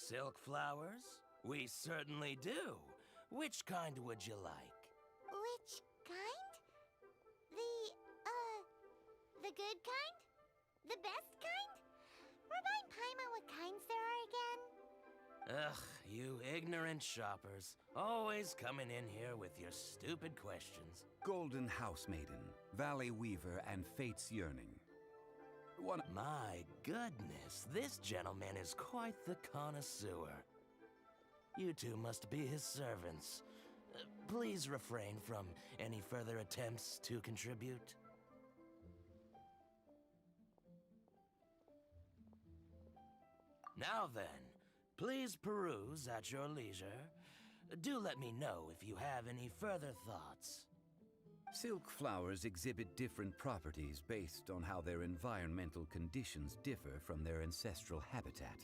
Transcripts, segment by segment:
silk flowers? We certainly do. Which kind would you like? Which kind? The good kind? The best kind? Remind Paimon what kinds there are again. Ugh, you ignorant shoppers. Always coming in here with your stupid questions. Golden House Maiden, Valley Weaver, and Fate's Yearning. My goodness, this gentleman is quite the connoisseur. You two must be his servants. Please refrain from any further attempts to contribute. Now then, please peruse at your leisure. Do let me know if you have any further thoughts. Silk flowers exhibit different properties based on how their environmental conditions differ from their ancestral habitat.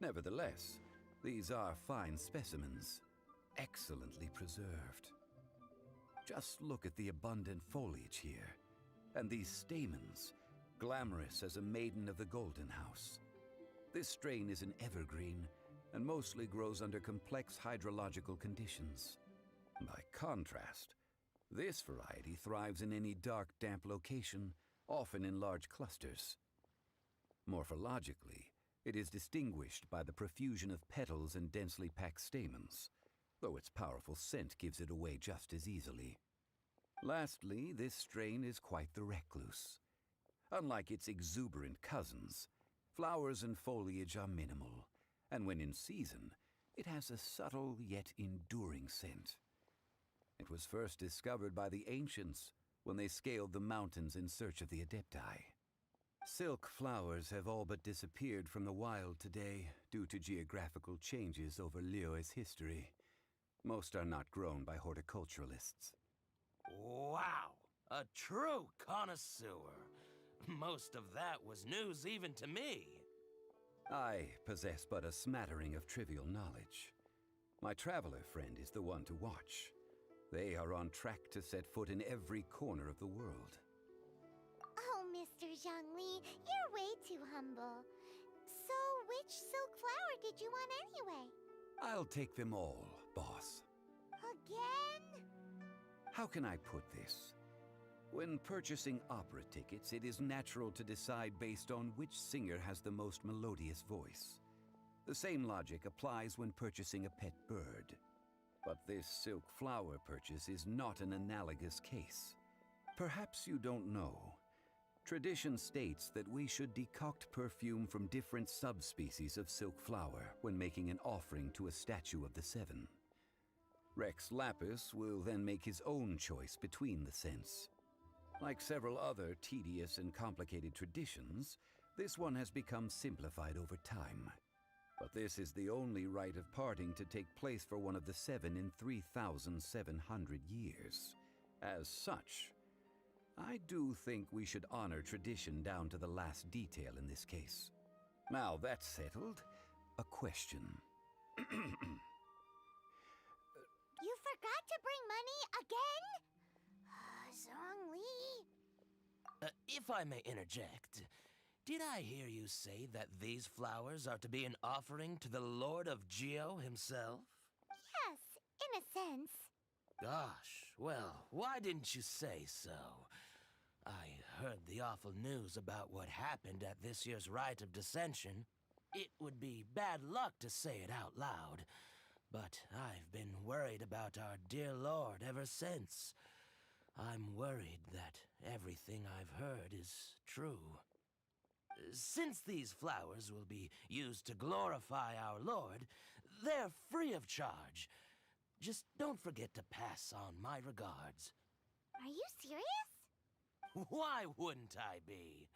Nevertheless, these are fine specimens, excellently preserved. Just look at the abundant foliage here, and these stamens, glamorous as a maiden of the Golden House. This strain is an evergreen and mostly grows under complex hydrological conditions. By contrast, this variety thrives in any dark, damp location, often in large clusters. Morphologically, it is distinguished by the profusion of petals and densely packed stamens, though its powerful scent gives it away just as easily. Lastly, this strain is quite the recluse. Unlike its exuberant cousins, flowers and foliage are minimal, and when in season, it has a subtle yet enduring scent. It was first discovered by the ancients when they scaled the mountains in search of the Adepti. Silk flowers have all but disappeared from the wild today due to geographical changes over Liyue's history. Most are not grown by horticulturalists. Wow! A true connoisseur! Most of that was news even to me. I possess but a smattering of trivial knowledge. My traveler friend is the one to watch. They are on track to set foot in every corner of the world. Oh, Mr. Zhongli, you're way too humble. So, which silk flower did you want anyway? I'll take them all, boss. Again? How can I put this? When purchasing opera tickets, it is natural to decide based on which singer has the most melodious voice. The same logic applies when purchasing a pet bird. But this silk flower purchase is not an analogous case. Perhaps you don't know. Tradition states that we should decoct perfume from different subspecies of silk flower when making an offering to a statue of the seven. Rex Lapis will then make his own choice between the scents. Like several other tedious and complicated traditions, this one has become simplified over time. But this is the only rite of parting to take place for one of the seven in 3,700 years. As such, I do think we should honor tradition down to the last detail in this case. Now that's settled, a question. You forgot to bring money again? Zhongli. If I may interject, did I hear you say that these flowers are to be an offering to the Lord of Geo himself? Yes, in a sense. Gosh, well, why didn't you say so? I heard the awful news about what happened at this year's Rite of Dissension. It would be bad luck to say it out loud, but I've been worried about our dear Lord ever since. I'm worried that everything I've heard is true. Since these flowers will be used to glorify our Lord, they're free of charge. Just don't forget to pass on my regards. Are you serious? Why wouldn't I be?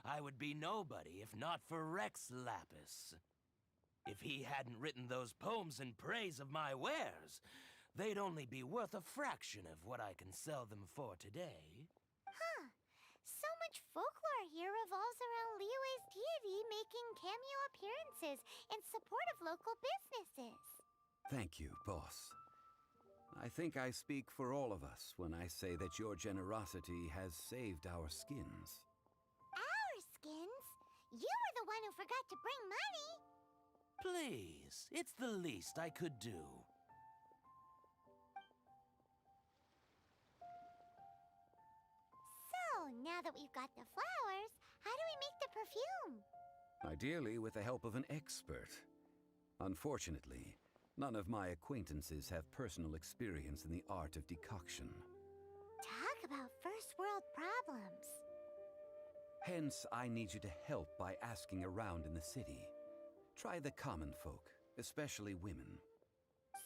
I would be nobody if not for Rex Lapis. If he hadn't written those poems in praise of my wares, they'd only be worth a fraction of what I can sell them for today. Huh. So much folklore here revolves around Liyue's deity making cameo appearances in support of local businesses. Thank you, boss. I think I speak for all of us when I say that your generosity has saved our skins. Our skins? You were the one who forgot to bring money. Please, it's the least I could do. So, now that we've got the flowers, how do we make the perfume? Ideally, with the help of an expert. Unfortunately, none of my acquaintances have personal experience in the art of decoction. Talk about first world problems. Hence, I need you to help by asking around in the city. Try the common folk, especially women.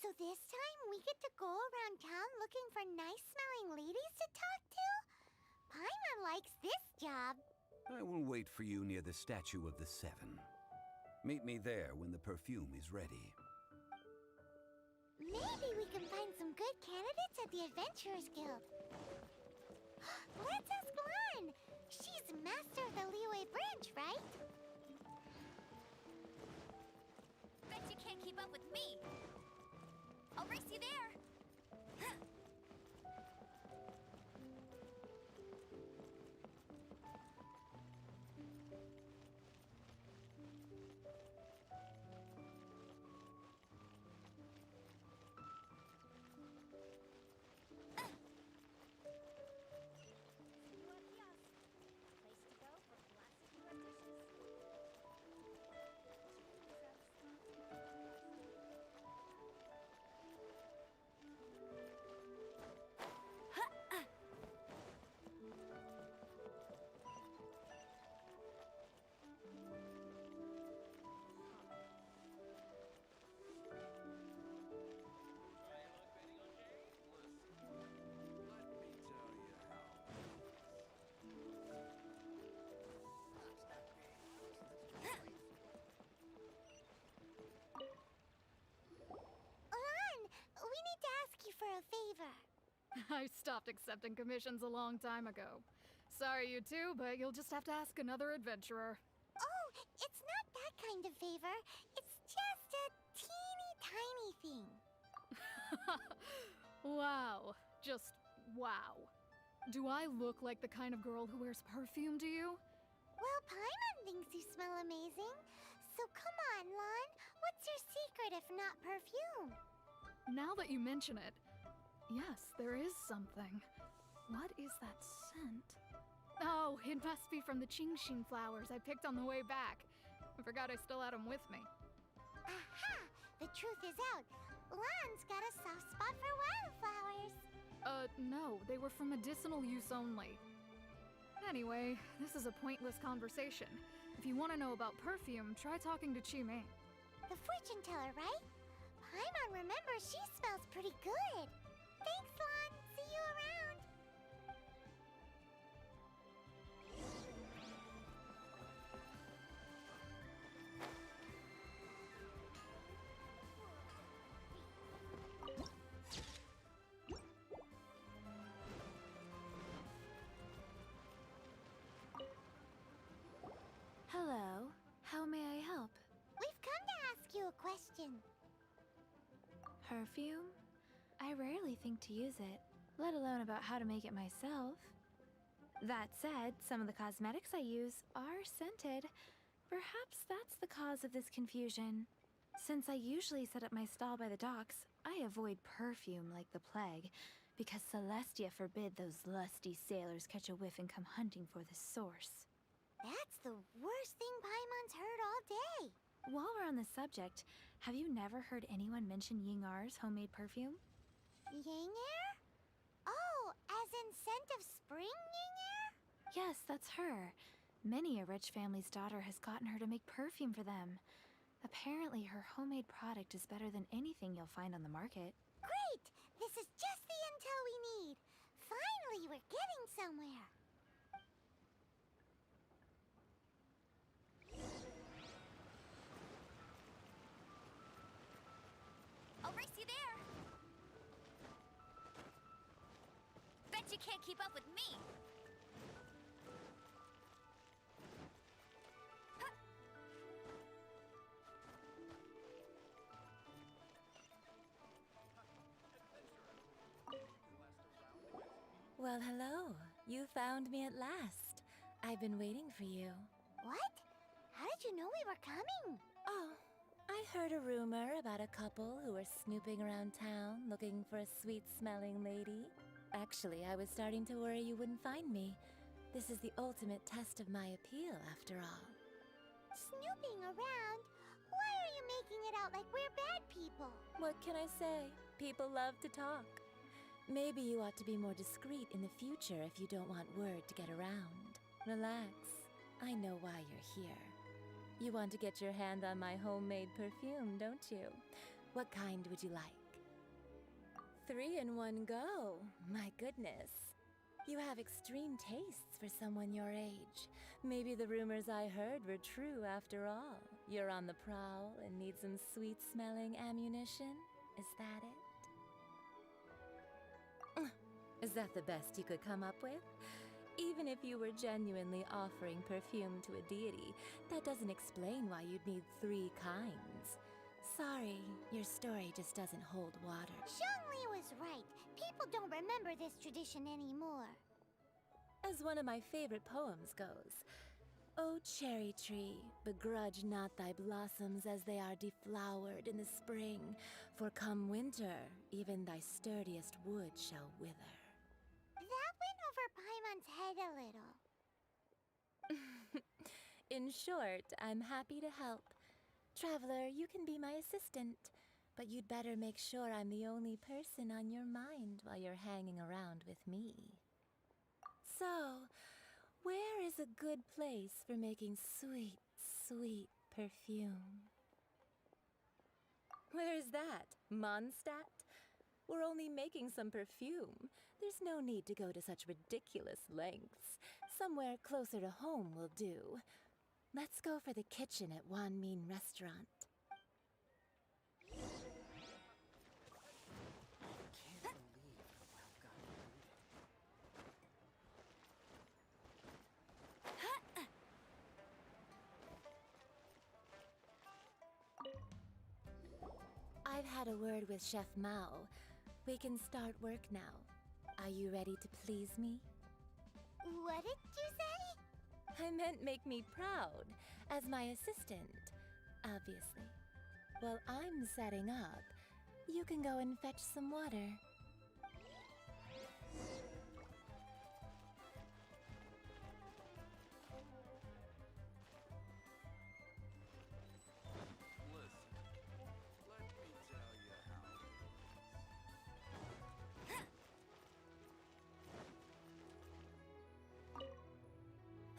So this time we get to go around town looking for nice-smelling ladies to talk to? Paimon likes this job. I will wait for you near the statue of the Seven. Meet me there when the perfume is ready. Maybe we can find some good candidates at the Adventurers Guild. Let's ask Lan. She's master of the Liyue branch, right? Bet you can't keep up with me. I'll race you there. For a favor. I stopped accepting commissions a long time ago. Sorry, you two, but you'll just have to ask another adventurer. Oh, it's not that kind of favor. It's just a teeny tiny thing. Wow. Just wow. Do I look like the kind of girl who wears perfume to you? Well, Paimon thinks you smell amazing. So come on, Lan. What's your secret if not perfume? Now that you mention it, yes, there is something. What is that scent? Oh, it must be from the Qingxin flowers I picked on the way back. I forgot I still had them with me. Aha! The truth is out. Lan's got a soft spot for wildflowers. No, they were for medicinal use only. Anyway, this is a pointless conversation. If you want to know about perfume, try talking to Qimei. The fortune teller, right? Paimon remembers she smells pretty good. Thanks, Lan. See you around. Hello. How may I help? We've come to ask you a question. Perfume? I rarely think to use it, let alone about how to make it myself. That said, some of the cosmetics I use are scented. Perhaps that's the cause of this confusion. Since I usually set up my stall by the docks, I avoid perfume like the plague, because Celestia forbid those lusty sailors catch a whiff and come hunting for the source. That's the worst thing Paimon's heard all day. While we're on the subject, have you never heard anyone mention Yingar's homemade perfume? Yingar? Oh, as in scent of spring Yingar? Yes, that's her. Many a rich family's daughter has gotten her to make perfume for them. Apparently, her homemade product is better than anything you'll find on the market. Great! This is just the intel we need. Finally, we're getting somewhere. I'll race you there! Bet you can't keep up with me! Well, hello. You found me at last. I've been waiting for you. What? How did you know we were coming? Oh, I heard a rumor about a couple who were snooping around town looking for a sweet-smelling lady. Actually, I was starting to worry you wouldn't find me. This is the ultimate test of my appeal, after all. Snooping around? Why are you making it out like we're bad people? What can I say? People love to talk. Maybe you ought to be more discreet in the future if you don't want word to get around. Relax. I know why you're here. You want to get your hand on my homemade perfume, don't you? What kind would you like? 3 in one go. My goodness. You have extreme tastes for someone your age. Maybe the rumors I heard were true after all. You're on the prowl and need some sweet-smelling ammunition? Is that it? Is that the best you could come up with? Even if you were genuinely offering perfume to a deity, that doesn't explain why you'd need 3 kinds. Sorry, your story just doesn't hold water. Zhongli was right. People don't remember this tradition anymore. As one of my favorite poems goes, "O cherry tree, begrudge not thy blossoms as they are deflowered in the spring, for come winter, even thy sturdiest wood shall wither." That went over Paimon's head a little. In short, I'm happy to help. Traveler, you can be my assistant, but you'd better make sure I'm the only person on your mind while you're hanging around with me. So, where is a good place for making sweet, sweet perfume? Where is that? Mondstadt? We're only making some perfume. There's no need to go to such ridiculous lengths. Somewhere closer to home will do. Let's go for the kitchen at Wan Min Restaurant. I've had a word with Chef Mao. We can start work now. Are you ready to please me? What did you say? I meant make me proud, as my assistant, obviously. While I'm setting up, you can go and fetch some water.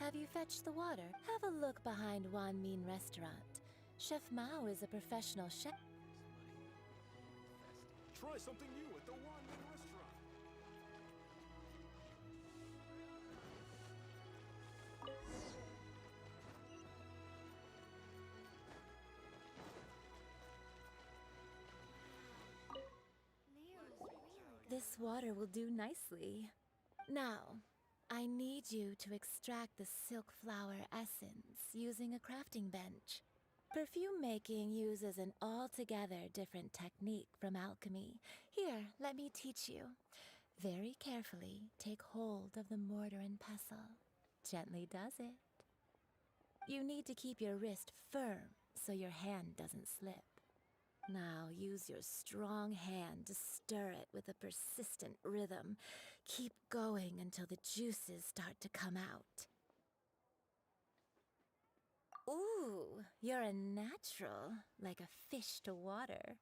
Have you fetched the water? Have a look behind Wan Min Restaurant. Chef Mao is a professional chef. Try something new at the Wan Min Restaurant. This water will do nicely. Now, I need you to extract the silk flower essence using a crafting bench. Perfume making uses an altogether different technique from alchemy. Here, let me teach you. Very carefully, take hold of the mortar and pestle. Gently does it. You need to keep your wrist firm so your hand doesn't slip. Now use your strong hand to stir it with a persistent rhythm. Keep going until the juices start to come out. Ooh, you're a natural, like a fish to water.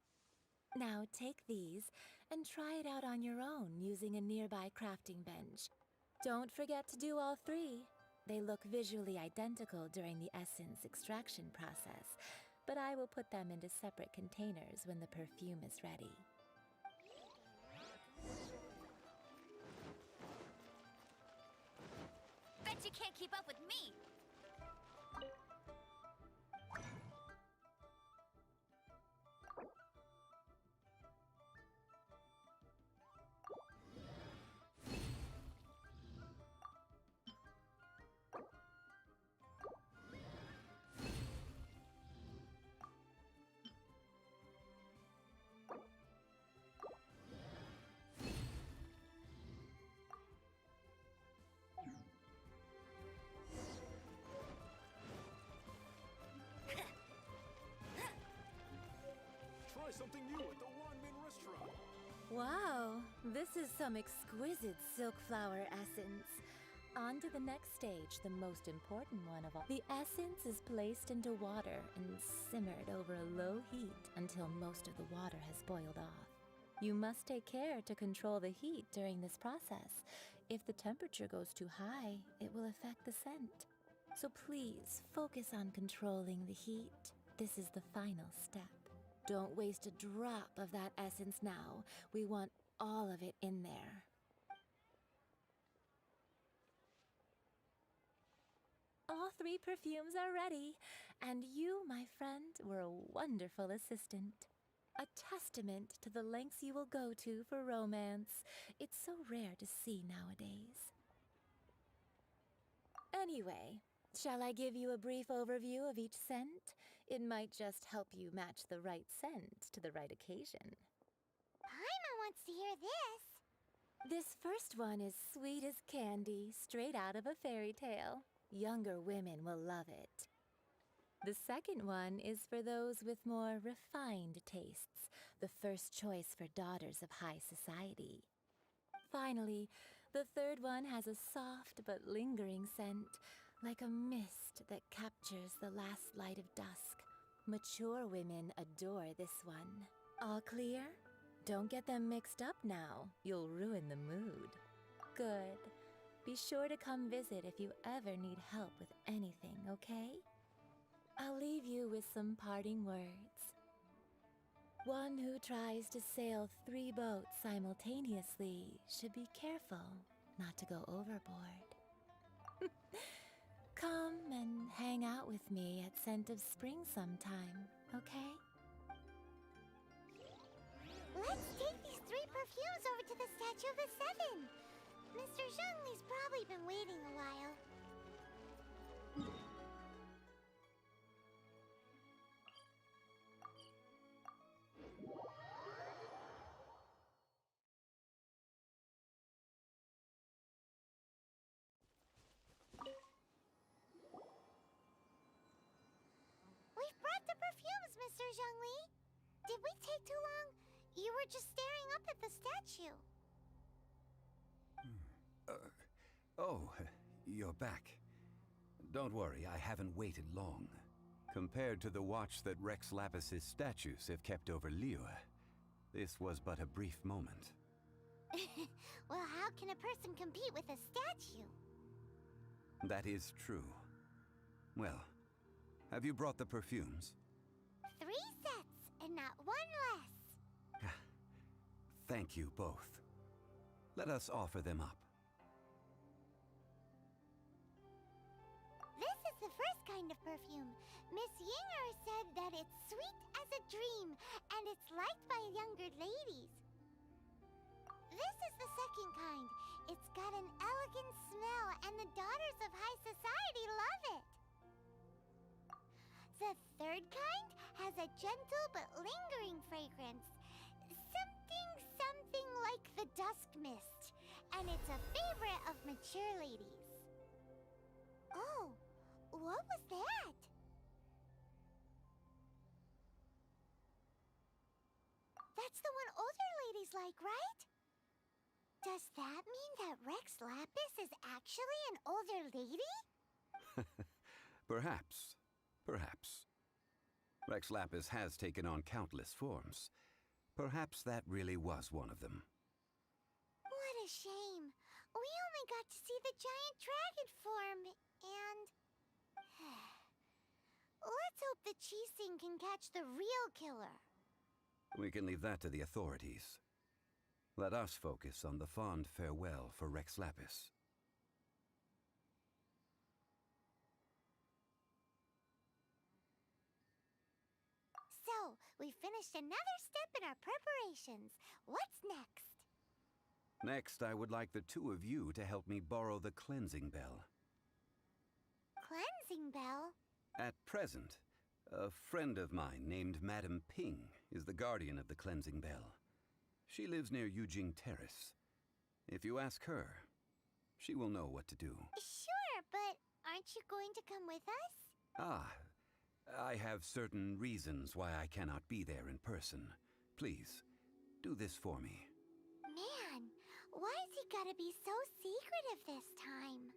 Now take these and try it out on your own using a nearby crafting bench. Don't forget to do all 3. They look visually identical during the essence extraction process, but I will put them into separate containers when the perfume is ready. Bet you can't keep up with me! This is some exquisite silk flower essence. On to the next stage, the most important one of all. The essence is placed into water and simmered over a low heat until most of the water has boiled off. You must take care to control the heat during this process. If the temperature goes too high, it will affect the scent. So please, focus on controlling the heat. This is the final step. Don't waste a drop of that essence now. We want all of it in there. All 3 perfumes are ready, and you, my friend, were a wonderful assistant. A testament to the lengths you will go to for romance. It's so rare to see nowadays. Anyway, shall I give you a brief overview of each scent? It might just help you match the right scent to the right occasion. Paimon wants to hear this. This first one is sweet as candy, straight out of a fairy tale. Younger women will love it. The second one is for those with more refined tastes, the first choice for daughters of high society. Finally, the third one has a soft but lingering scent, like a mist that captures the last light of dusk. Mature women adore this one. All clear? Don't get them mixed up now. You'll ruin the mood. Good. Be sure to come visit if you ever need help with anything, okay? I'll leave you with some parting words. One who tries to sail 3 boats simultaneously should be careful not to go overboard. Come and hang out with me at Scent of Spring sometime, okay? Let's take these 3 perfumes over to the Statue of the Seven. Mr. Zhongli's probably been waiting a while. We've brought the perfumes, Mr. Zhongli. Did we take too long? You were just staring up at the statue. Oh, you're back. Don't worry, I haven't waited long. Compared to the watch that Rex Lapis's statues have kept over Liyue, this was but a brief moment. Well, how can a person compete with a statue? That is true. Well, have you brought the perfumes? 3 sets, and not 1 less. Thank you both. Let us offer them up. This is the first kind of perfume. Miss Yinger said that it's sweet as a dream, and it's liked by younger ladies. This is the second kind. It's got an elegant smell, and the daughters of high society love it. The third kind has a gentle but lingering fragrance. Something like the dusk mist, and it's a favorite of mature ladies. Oh, what was that? That's the one older ladies like, right? Does that mean that Rex Lapis is actually an older lady? Perhaps. Perhaps. Rex Lapis has taken on countless forms. Perhaps that really was one of them. What a shame. We only got to see the giant dragon form, and... Let's hope the Qixing can catch the real killer. We can leave that to the authorities. Let us focus on the fond farewell for Rex Lapis. So, we finished another step in our preparations. What's next? Next, I would like the 2 of you to help me borrow the cleansing bell. Cleansing bell? At present, a friend of mine named Madame Ping is the guardian of the cleansing bell. She lives near Yujing Terrace. If you ask her, she will know what to do. Sure, but aren't you going to come with us? Ah, I have certain reasons why I cannot be there in person. Please, do this for me. Man, Why's he gotta be so secretive this time?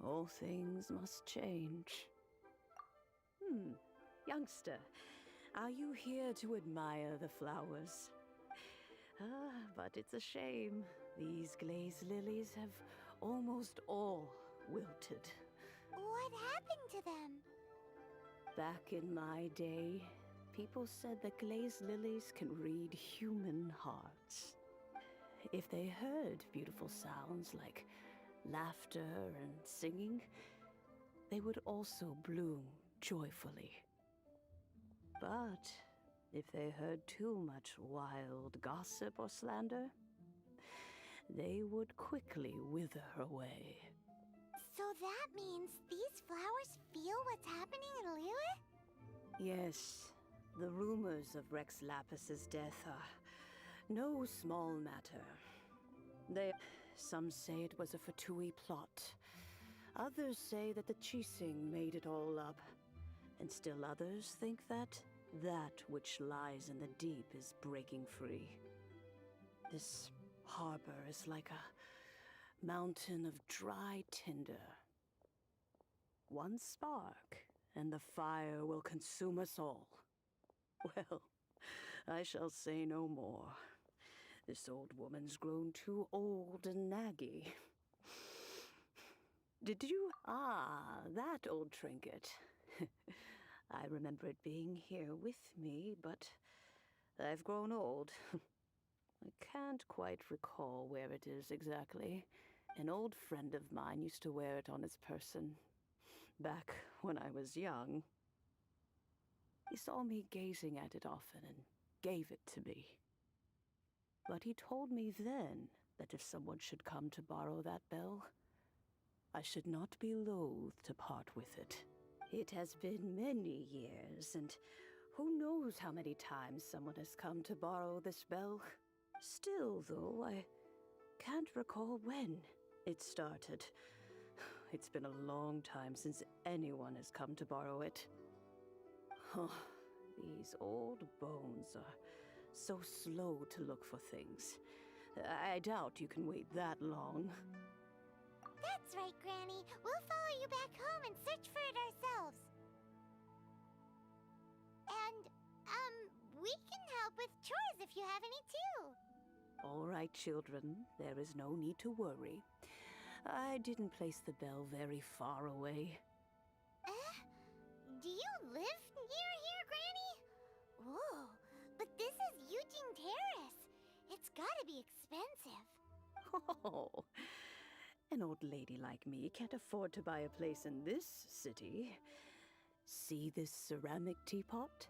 All things must change. Youngster, are you here to admire the flowers? But it's a shame. These glazed lilies have almost all wilted. What happened to them? Back in my day, people said that glazed lilies can read human hearts. If they heard beautiful sounds like laughter and singing, they would also bloom joyfully. But if they heard too much wild gossip or slander, they would quickly wither away. So that means these flowers feel what's happening in Liyue? Yes, the rumors of Rex Lapus's death are no small matter. Some say it was a Fatui plot. Others say that the Chising made it all up. And still others think that which lies in the deep is breaking free. This harbor is like a mountain of dry tinder. One spark, and the fire will consume us all. Well, I shall say no more. This old woman's grown too old and naggy. Did you? Ah, that old trinket. I remember it being here with me, but I've grown old. I can't quite recall where it is exactly. An old friend of mine used to wear it on his person, back when I was young. He saw me gazing at it often and gave it to me. But he told me then that if someone should come to borrow that bell, I should not be loath to part with it. It has been many years, and who knows how many times someone has come to borrow this bell. Still, though, I can't recall when it started. It's been a long time since anyone has come to borrow it. Oh, these old bones are so slow to look for things. I doubt you can wait that long. That's right, Granny. We'll follow you back home and search for it ourselves. And, we can help with chores if you have any too. All right, children, there is no need to worry. I didn't place the bell very far away. Do you live near here, Granny? Whoa, but this is Eugene Terrace. It's gotta be expensive. Oh, an old lady like me can't afford to buy a place in this city. See this ceramic teapot?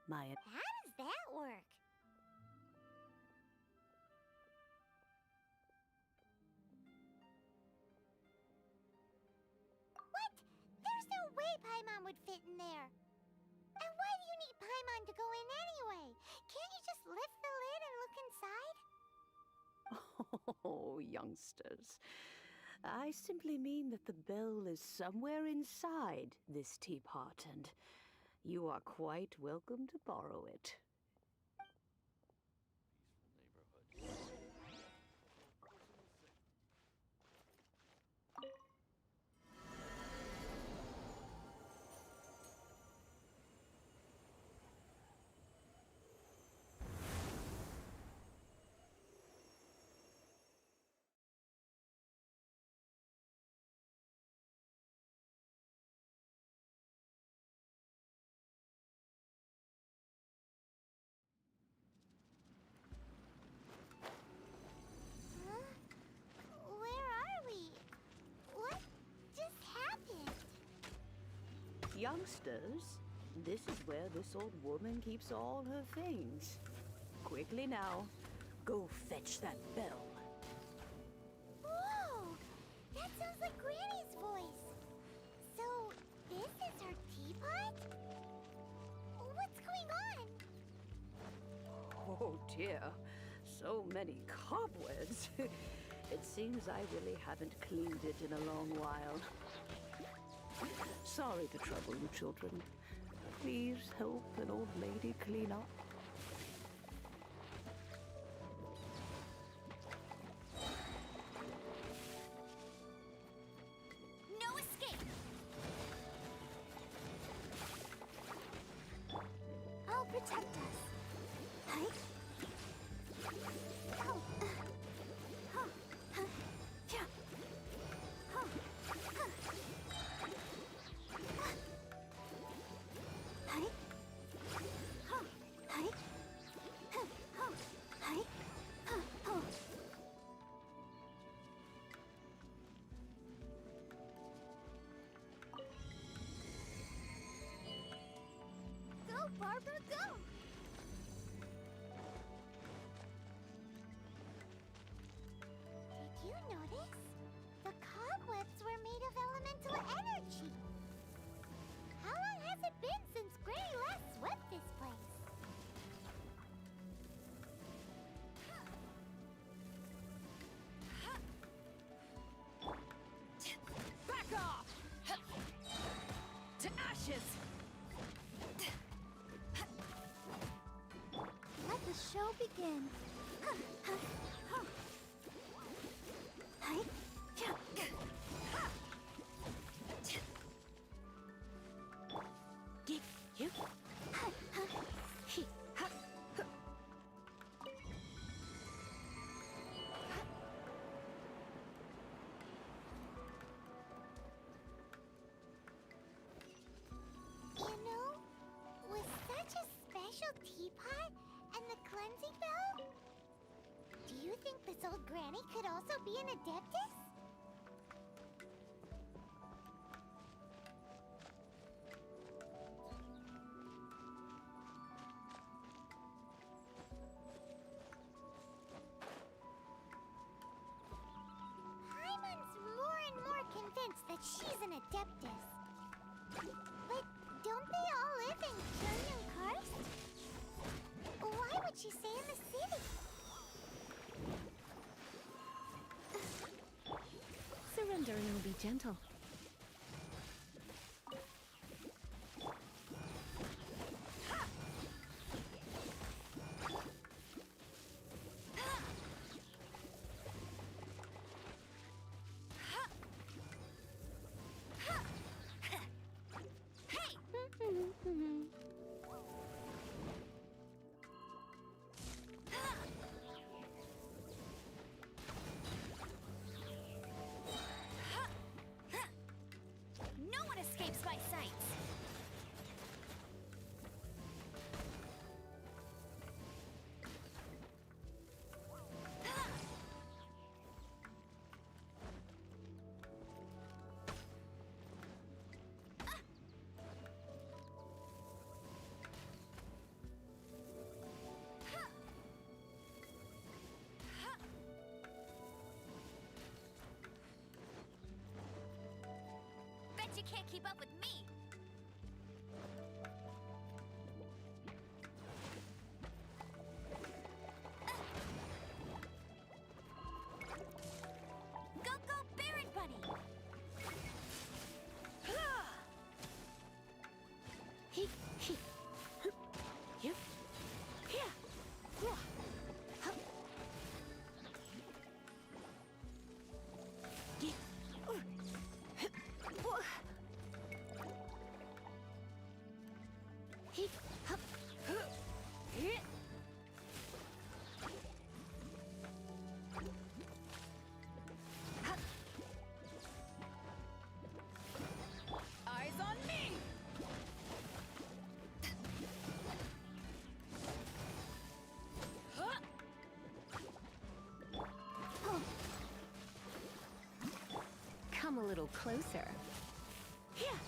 How does that work? What? There's no way Paimon would fit in there. And why do you need Paimon to go in anyway? Can't you just lift the lid and look inside? Oh, youngsters. I simply mean that the bell is somewhere inside this teapot, and you are quite welcome to borrow it. youngsters, this is where this old woman keeps all her things. Quickly now, go fetch that bell. Whoa! That sounds like Granny's voice. So, this is her teapot? What's going on? Oh dear, so many cobwebs. It seems I really haven't cleaned it in a long while. Sorry to trouble you, children. Please help an old lady clean up. No escape! I'll protect us. Hi. Oh. Huh. Huh. Yeah. Huh. Huh. Hi. Huh. Hi. Huh. Huh. Hi. Huh. Oh. Go, Barbara, go! Did you notice? The cobwebs were made of elemental energy. How long has it been since Granny last swept this place? Back off! To ashes! Let the show begin. Hi. Get you. You know, with such a special teapot and the cleansing bell, do you think this old granny could also be an adeptus? Paimon's more and more convinced that she's an adeptus. But don't they all live in Kyrian Karst? Why would she stay in the city? Surrendering will be gentle. No one escapes my sights. Bet you can't keep up with me. Go, go, Barret Bunny! He. You. Here. Eyes on me! Come a little closer. Here.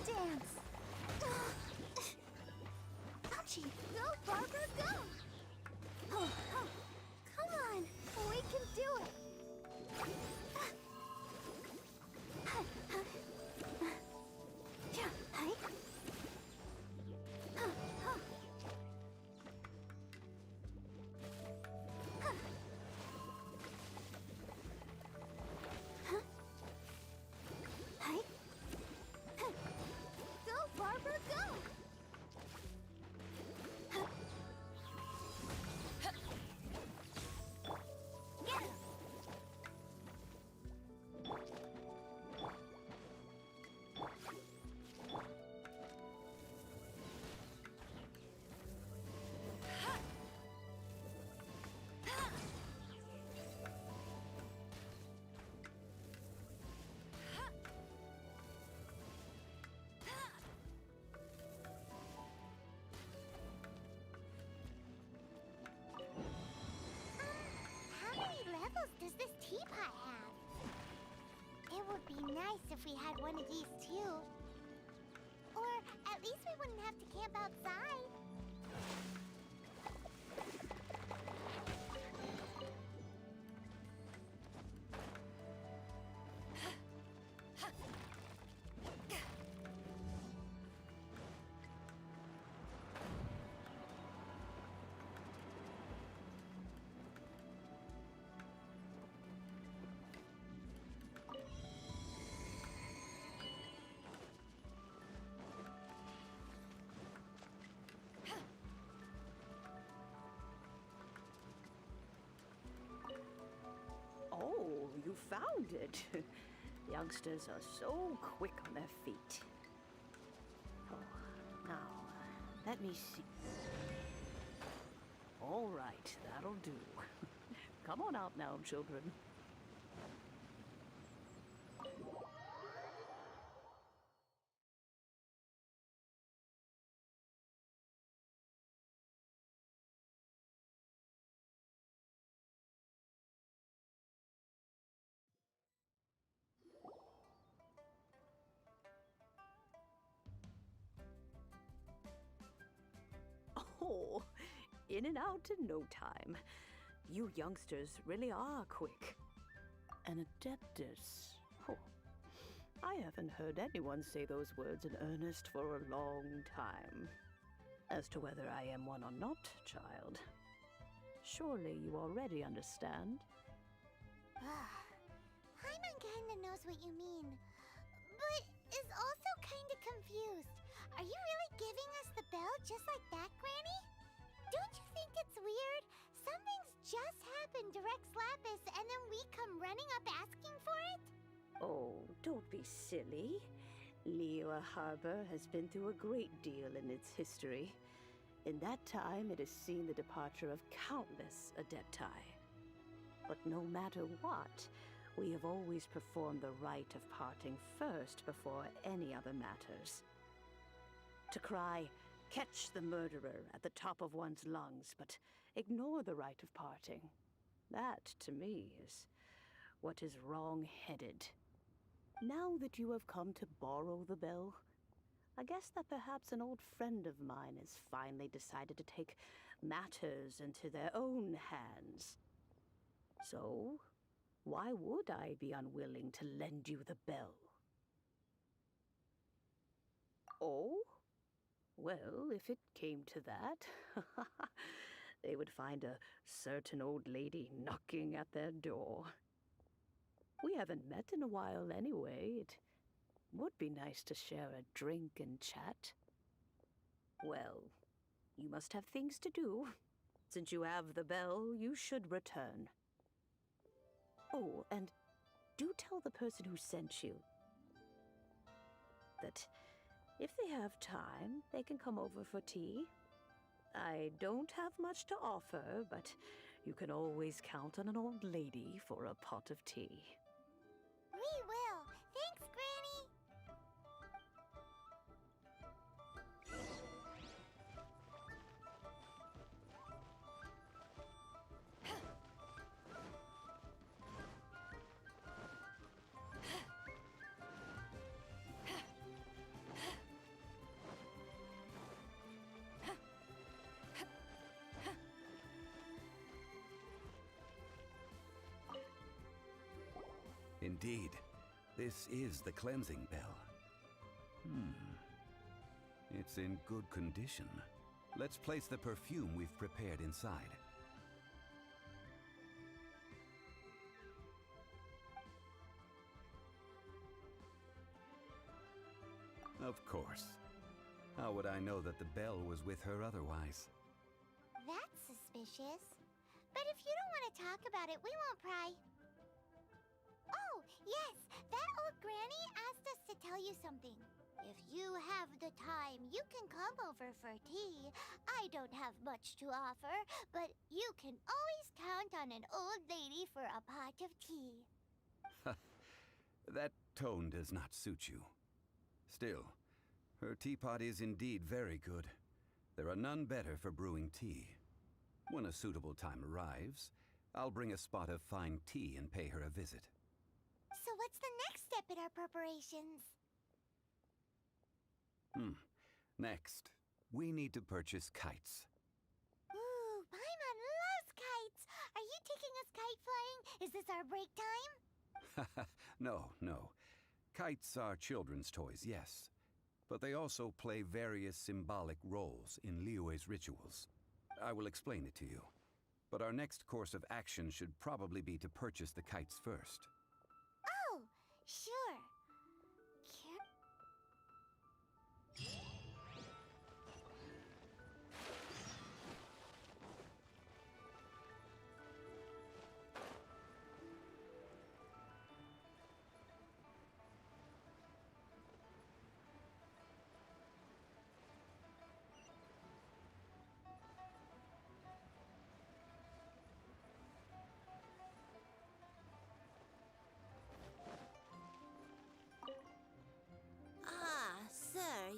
dance. Ouchie, go, Barbara, go! Oh, oh, come on, we can do it. Go, Barbara, go! Get him! How many levels does this teapot have? It would be nice if we had one of these too. Or at least we wouldn't have to camp outside. Oh, you found it. Youngsters are so quick on their feet. Oh, now, let me see. All right, that'll do. Come on out now, children. Oh, in and out in no time. You youngsters really are quick. An adeptus. Oh, I haven't heard anyone say those words in earnest for a long time. As to whether I am one or not, child, surely you already understand. Paimon kinda knows what you mean, but is also kinda confused. Are you really giving us the bell just like that, Granny? Don't you think it's weird? Something's just happened to Rex Lapis and then we come running up asking for it? Oh, don't be silly. Liyue Harbor has been through a great deal in its history. In that time, it has seen the departure of countless adepti. But no matter what, we have always performed the rite of parting first before any other matters. To cry, "Catch the murderer," at the top of one's lungs, but ignore the rite of parting. That, to me, is what is wrong-headed. Now that you have come to borrow the bell, I guess that perhaps an old friend of mine has finally decided to take matters into their own hands. So, why would I be unwilling to lend you the bell? Oh? Well, if it came to that, they would find a certain old lady knocking at their door. We haven't met in a while anyway. It would be nice to share a drink and chat. Well, you must have things to do. Since you have the bell, you should return. Oh, and do tell the person who sent you that if they have time, they can come over for tea. I don't have much to offer, but you can always count on an old lady for a pot of tea. We will. Thanks, Granny. Indeed, this is the cleansing bell. It's in good condition. Let's place the perfume we've prepared inside. Of course. How would I know that the bell was with her otherwise? That's suspicious. But if you don't want to talk about it, we won't pry. Oh, yes, that old granny asked us to tell you something. If you have the time, you can come over for tea. I don't have much to offer, but you can always count on an old lady for a pot of tea. That tone does not suit you. Still, her teapot is indeed very good. There are none better for brewing tea. When a suitable time arrives, I'll bring a spot of fine tea and pay her a visit. So what's the next step in our preparations? Next, we need to purchase kites. Ooh, Paimon loves kites! Are you taking us kite flying? Is this our break time? No. Kites are children's toys, yes. But they also play various symbolic roles in Liyue's rituals. I will explain it to you. But our next course of action should probably be to purchase the kites first. Oh, sure.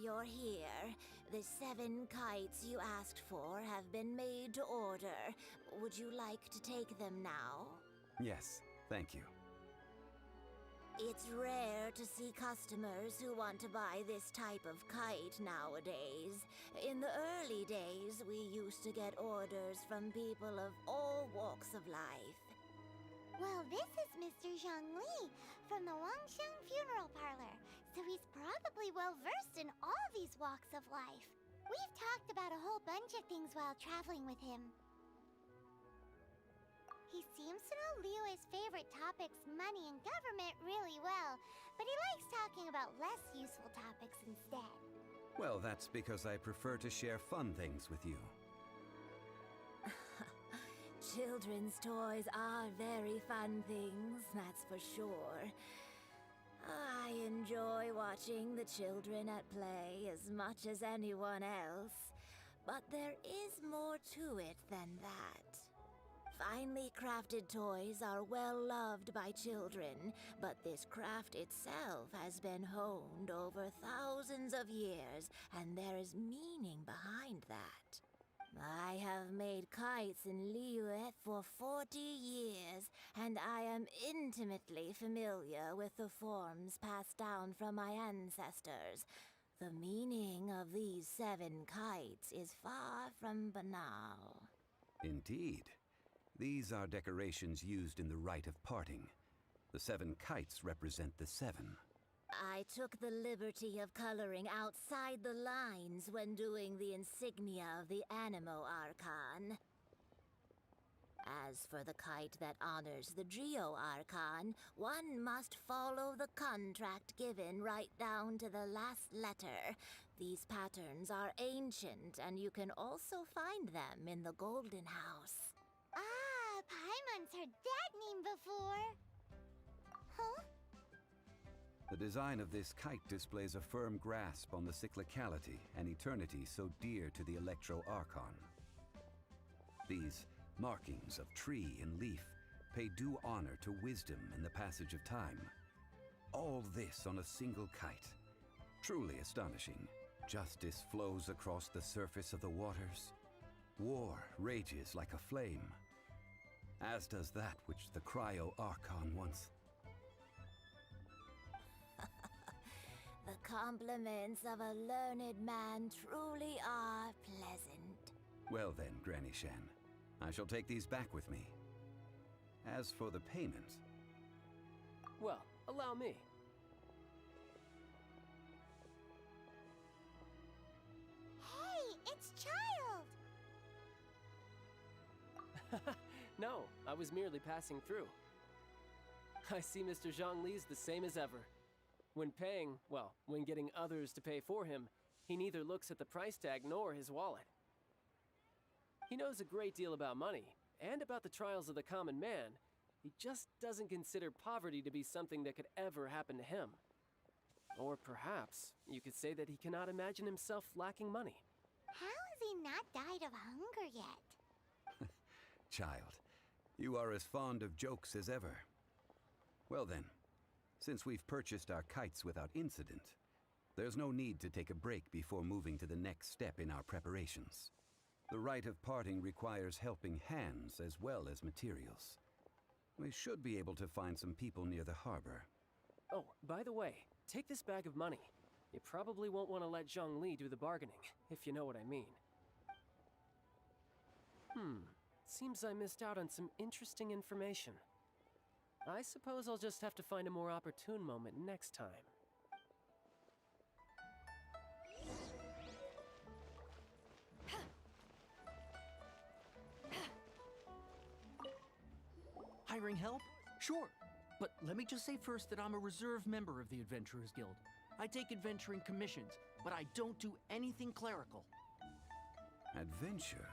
You're here. The 7 kites you asked for have been made to order. Would you like to take them now? Yes, thank you. It's rare to see customers who want to buy this type of kite nowadays. In the early days, we used to get orders from people of all walks of life. Well, this is Mr. Zhongli from the Wangsheng Funeral Parlor, so he's probably well-versed in all these walks of life. We've talked about a whole bunch of things while traveling with him. He seems to know Liyue's favorite topics, money and government, really well, but he likes talking about less useful topics instead. Well, that's because I prefer to share fun things with you. Children's toys are very fun things, that's for sure. I enjoy watching the children at play as much as anyone else, but there is more to it than that. Finely crafted toys are well loved by children, but this craft itself has been honed over thousands of years, and there is meaning behind that. I have made kites in Liyue for 40 years, and I am intimately familiar with the forms passed down from my ancestors. The meaning of these 7 kites is far from banal. Indeed. These are decorations used in the rite of parting. The 7 kites represent the 7. I took the liberty of coloring outside the lines when doing the insignia of the Animo Archon. As for the kite that honors the Drio Archon, one must follow the contract given right down to the last letter. These patterns are ancient, and you can also find them in the Golden House. Ah, Paimon's heard that name before. Huh? The design of this kite displays a firm grasp on the cyclicality and eternity so dear to the Electro Archon. These markings of tree and leaf pay due honor to wisdom and the passage of time. All this on a single kite. Truly astonishing. Justice flows across the surface of the waters. War rages like a flame. As does that which the Cryo Archon once... The compliments of a learned man truly are pleasant. Well then, Granny Shan, I shall take these back with me. As for the payment... Well, allow me. Hey, it's Child! No, I was merely passing through. I see Mr. Zhongli's the same as ever. When paying, well, when getting others to pay for him, he neither looks at the price tag nor his wallet. He knows a great deal about money, and about the trials of the common man. He just doesn't consider poverty to be something that could ever happen to him. Or perhaps you could say that he cannot imagine himself lacking money. How has he not died of hunger yet? Child, you are as fond of jokes as ever. Well then, since we've purchased our kites without incident, there's no need to take a break before moving to the next step in our preparations. The rite of parting requires helping hands as well as materials. We should be able to find some people near the harbor. Oh, by the way, take this bag of money. You probably won't want to let Zhongli do the bargaining, if you know what I mean. Seems I missed out on some interesting information. I suppose I'll just have to find a more opportune moment next time. Hiring help? Sure. But let me just say first that I'm a reserve member of the Adventurers Guild. I take adventuring commissions, but I don't do anything clerical. Adventure?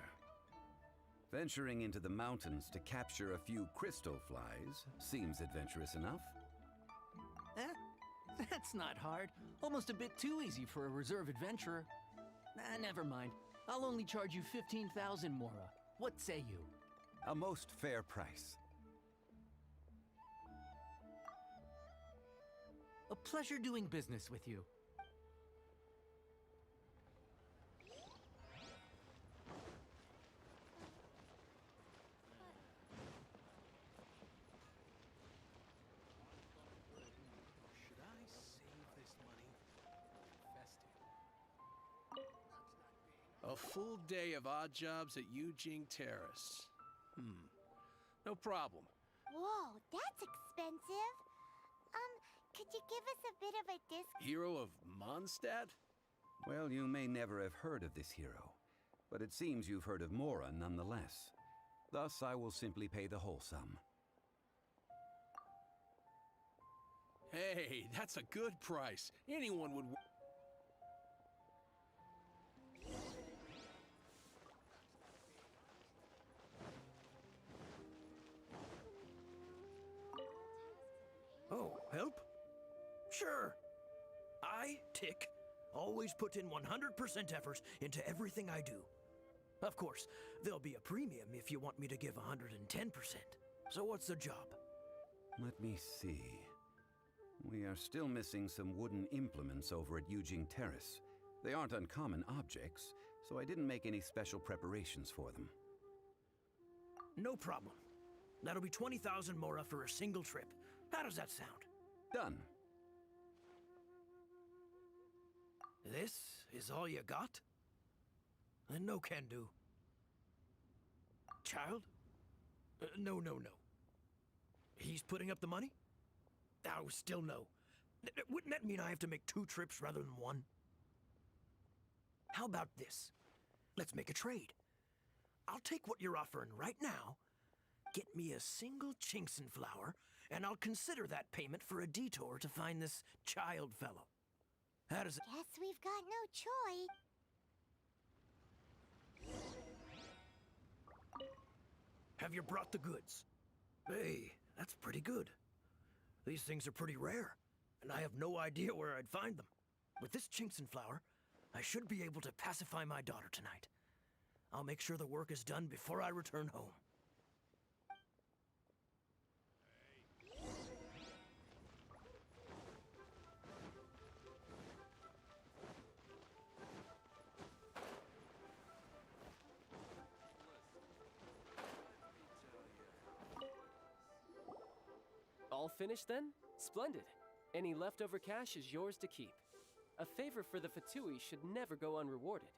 Venturing into the mountains to capture a few crystal flies seems adventurous enough. That's not hard. Almost a bit too easy for a reserve adventurer. Never mind. I'll only charge you 15,000 Mora. What say you? A most fair price. A pleasure doing business with you. Should I save this money? Invest it. A full day of odd jobs at Yujing Terrace. No problem. Whoa, that's expensive. Could you give us a bit of a discount? Hero of Mondstadt? Well, you may never have heard of this hero, but it seems you've heard of Mora nonetheless. Thus, I will simply pay the whole sum. Hey, that's a good price. Anyone would... Oh, help? Sure. I, Tick, always put in 100% effort into everything I do. Of course, there'll be a premium if you want me to give 110%. So what's the job? Let me see. We are still missing some wooden implements over at Yujing Terrace. They aren't uncommon objects, so I didn't make any special preparations for them. No problem. That'll be 20,000 Mora for a single trip. How does that sound? Done. This is all you got? Then no can do. Child? No. He's putting up the money? Oh, still no. Wouldn't that mean I have to make 2 trips rather than 1? How about this? Let's make a trade. I'll take what you're offering right now, get me a single Chinkson flower, and I'll consider that payment for a detour to find this child fellow. How does it... Guess we've got no choice. Have you brought the goods? Hey, that's pretty good. These things are pretty rare, and I have no idea where I'd find them. With this Chinkson flower, I should be able to pacify my daughter tonight. I'll make sure the work is done before I return home. All finished then? Splendid. Any leftover cash is yours to keep. A favor for the Fatui should never go unrewarded.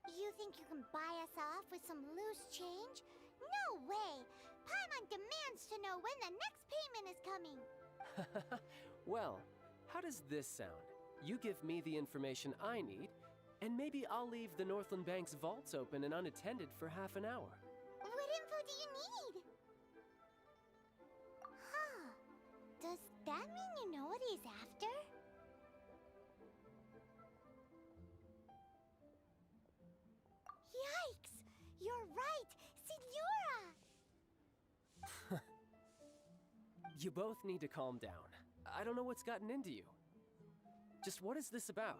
You think you can buy us off with some loose change? No way! Paimon demands to know when the next payment is coming. Well, how does this sound? You give me the information I need, and maybe I'll leave the Northland Bank's vaults open and unattended for half an hour. What info do you need? Huh. Does that mean you know what he's after? Yikes! You're right! Signora! You both need to calm down. I don't know what's gotten into you. Just what is this about?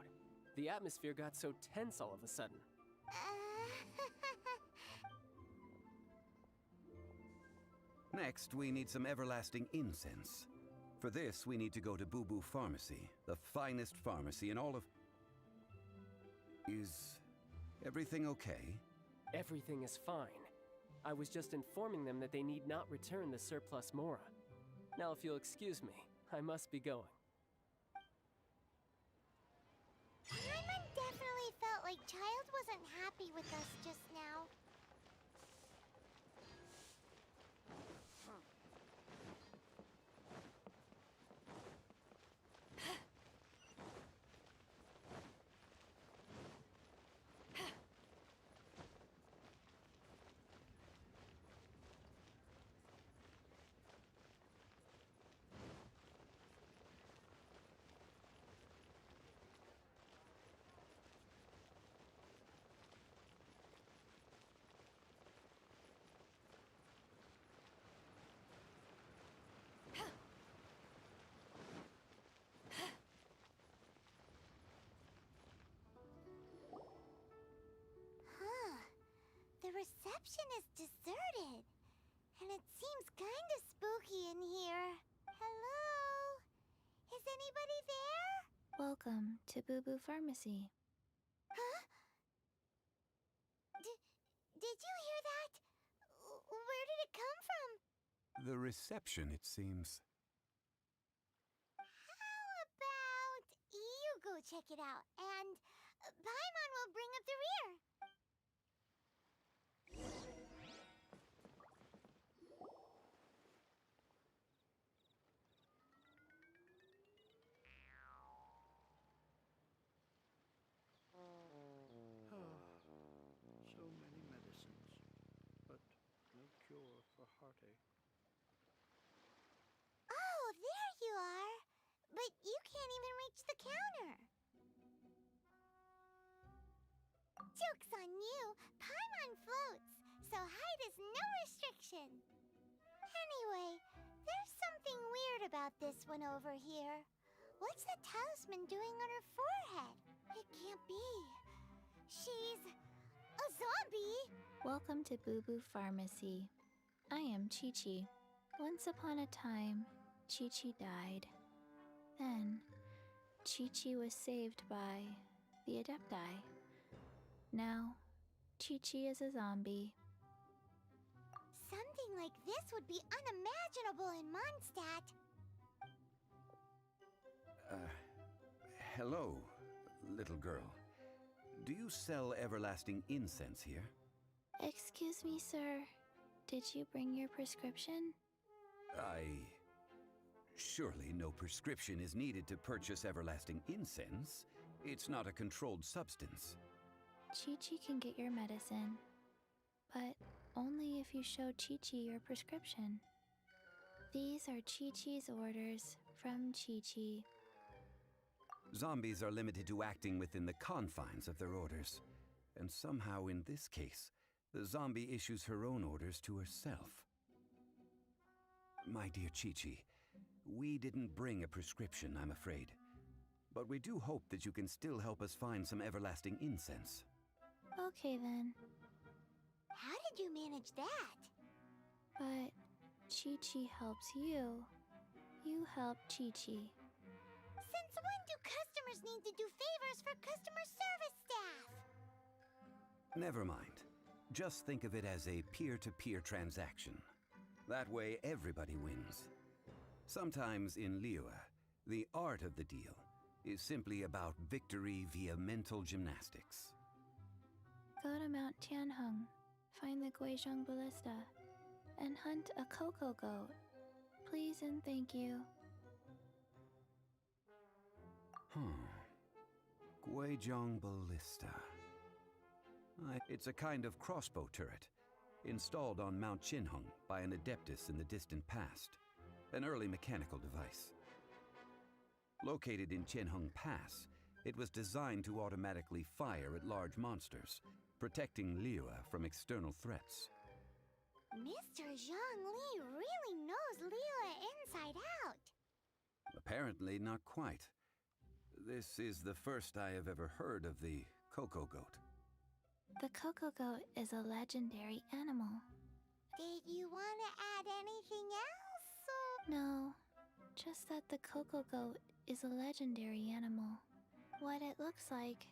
The atmosphere got so tense all of a sudden. Next, we need some everlasting incense. For this, we need to go to Boo Boo Pharmacy, the finest pharmacy in all of... Is everything okay? Everything is fine. I was just informing them that they need not return the surplus Mora. Now, if you'll excuse me, I must be going. Paimon definitely felt like Child wasn't happy with us just now. The reception is deserted, and it seems kind of spooky in here. Hello? Is anybody there? Welcome to Boo Boo Pharmacy. Huh? Did you hear that? Where did it come from? The reception, it seems. How about you go check it out, and Paimon will bring up the rear. So many medicines, but no cure for heartache. Oh, there you are. But you can't even reach the counter. Joke's on you. Paimon floats, so height is no restriction. Anyway, there's something weird about this one over here. What's the talisman doing on her forehead? It can't be. She's a zombie. Welcome to Boo Boo Pharmacy. I am Chi-Chi. Once upon a time, Chi-Chi died. Then, Chi-Chi was saved by the Adepti. Now, Chi-Chi is a zombie. Something like this would be unimaginable in Mondstadt. Hello, little girl. Do you sell everlasting incense here? Excuse me, sir. Did you bring your prescription? Surely no prescription is needed to purchase everlasting incense. It's not a controlled substance. Chi-Chi can get your medicine, but only if you show Chi-Chi your prescription. These are Chi-Chi's orders from Chi-Chi. Zombies are limited to acting within the confines of their orders. And somehow in this case, the zombie issues her own orders to herself. My dear Chi-Chi, we didn't bring a prescription, I'm afraid. But we do hope that you can still help us find some everlasting incense. Okay then, How did you manage that? but Chi-Chi helps you. You help Chi-Chi. Since when do customers need to do favors for customer service staff? Never mind. Just think of it as a peer-to-peer transaction. That way, everybody wins. Sometimes in Liyue, the art of the deal is simply about victory via mental gymnastics. Go to Mount Tianheng, find the Guizhong Ballista, and hunt a cocoa goat. Please and thank you. Guizhong Ballista. It's a kind of crossbow turret, installed on Mount Qinheng by an adeptus in the distant past. An early mechanical device. Located in Qinheng Pass, it was designed to automatically fire at large monsters, protecting Liyue from external threats. Mr. Zhongli really knows Liyue inside out. Apparently not quite. This is the first I have ever heard of the Coco Goat. The Coco Goat is a legendary animal. Did you want to add anything else? Or... No, just that the Coco Goat is a legendary animal. What it looks like,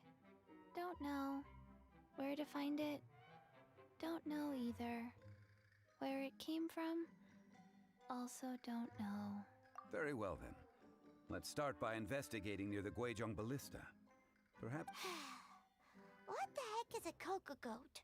don't know. Where to find it, don't know either. Where it came from, also don't know. Very well then. Let's start by investigating near the Guizhong Ballista. Perhaps... What the heck is a Coco Goat?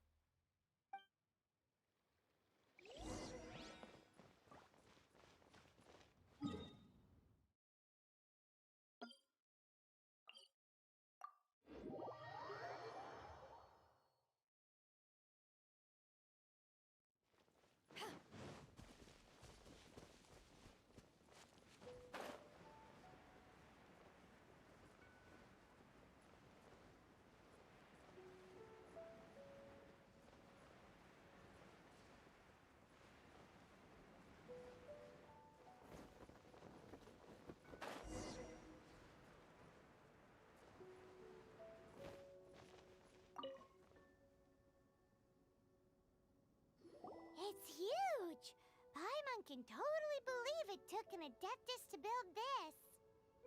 It's huge! Paimon can totally believe it took an adeptus to build this.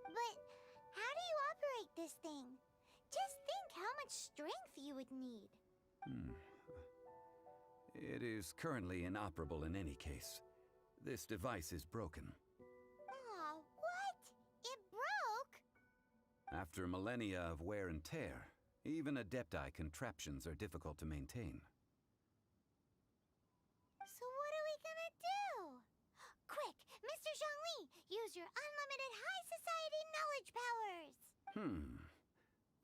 But how do you operate this thing? Just think how much strength you would need. It is currently inoperable in any case. This device is broken. Aw, what? It broke? After millennia of wear and tear, even adepti contraptions are difficult to maintain. So what are we gonna do? Quick, Mr. Zhongli, use your unlimited high society knowledge powers!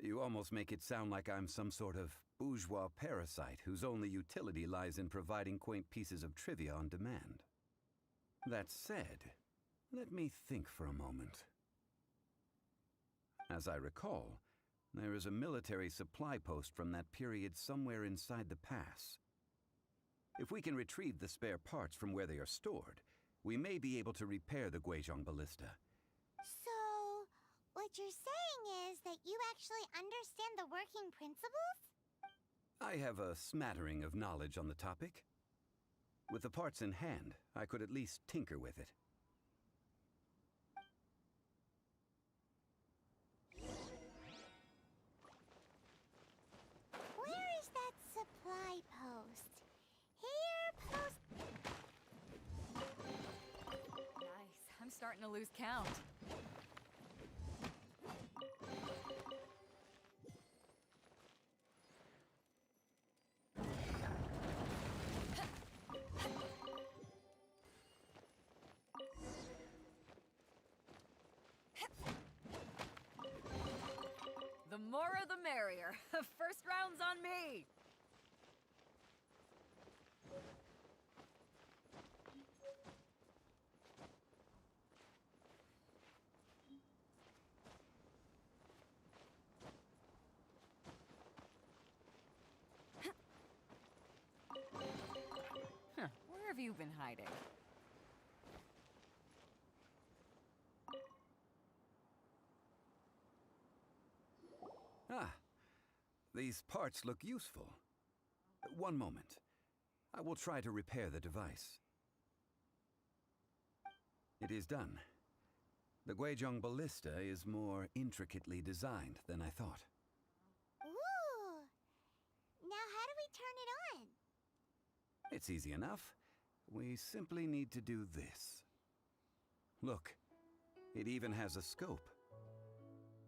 You almost make it sound like I'm some sort of bourgeois parasite whose only utility lies in providing quaint pieces of trivia on demand. That said, let me think for a moment. As I recall, there is a military supply post from that period somewhere inside the pass. If we can retrieve the spare parts from where they are stored, we may be able to repair the Guizhong Ballista. So, what you're saying is that you actually understand the working principles? I have a smattering of knowledge on the topic. With the parts in hand, I could at least tinker with it. Where is that supply post? Here, post... Nice. I'm starting to lose count. The more the merrier. First round's on me. Where have you been hiding? Ah, these parts look useful. One moment. I will try to repair the device. It is done. The Guizhong Ballista is more intricately designed than I thought. Ooh! Now how do we turn it on? It's easy enough. We simply need to do this. Look, it even has a scope.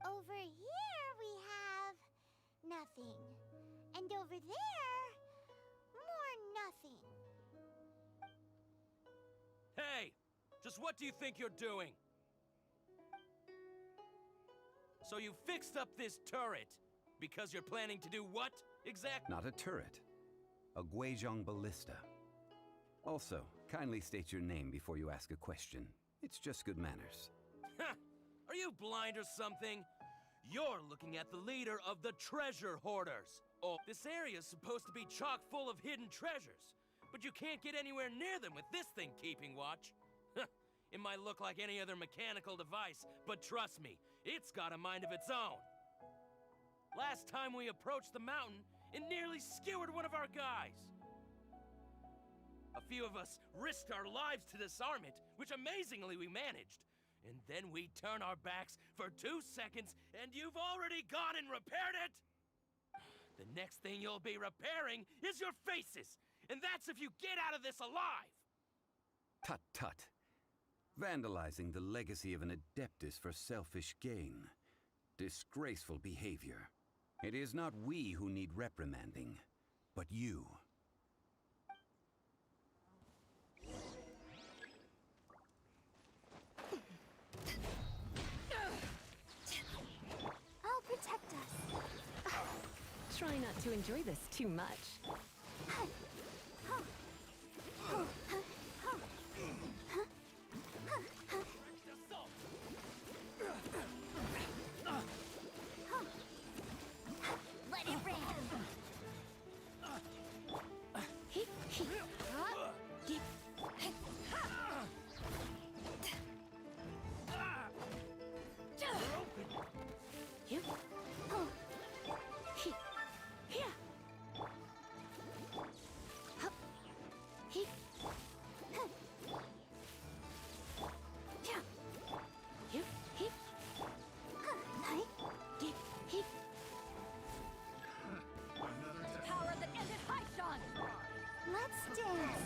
Over here we have... nothing. And over there... more nothing. Hey! Just what do you think you're doing? So you fixed up this turret because you're planning to do what exactly? Not a turret. A Guizhong ballista. Also, kindly state your name before you ask a question. It's just good manners. Are you blind or something? You're looking at the leader of the treasure hoarders. Oh, this area's supposed to be chock full of hidden treasures, but you can't get anywhere near them with this thing keeping watch. It might look like any other mechanical device, but trust me, it's got a mind of its own. Last time we approached the mountain, it nearly skewered one of our guys. A few of us risked our lives to disarm it, which amazingly we managed. And then we turn our backs for 2 seconds, and you've already gone and repaired it! The next thing you'll be repairing is your faces! And that's if you get out of this alive! Tut tut. Vandalizing the legacy of an adeptus for selfish gain. Disgraceful behavior. It is not we who need reprimanding, but you. I'll protect us. Try not to enjoy this too much. Let it rain. Power that ended Haishan! Let's dance.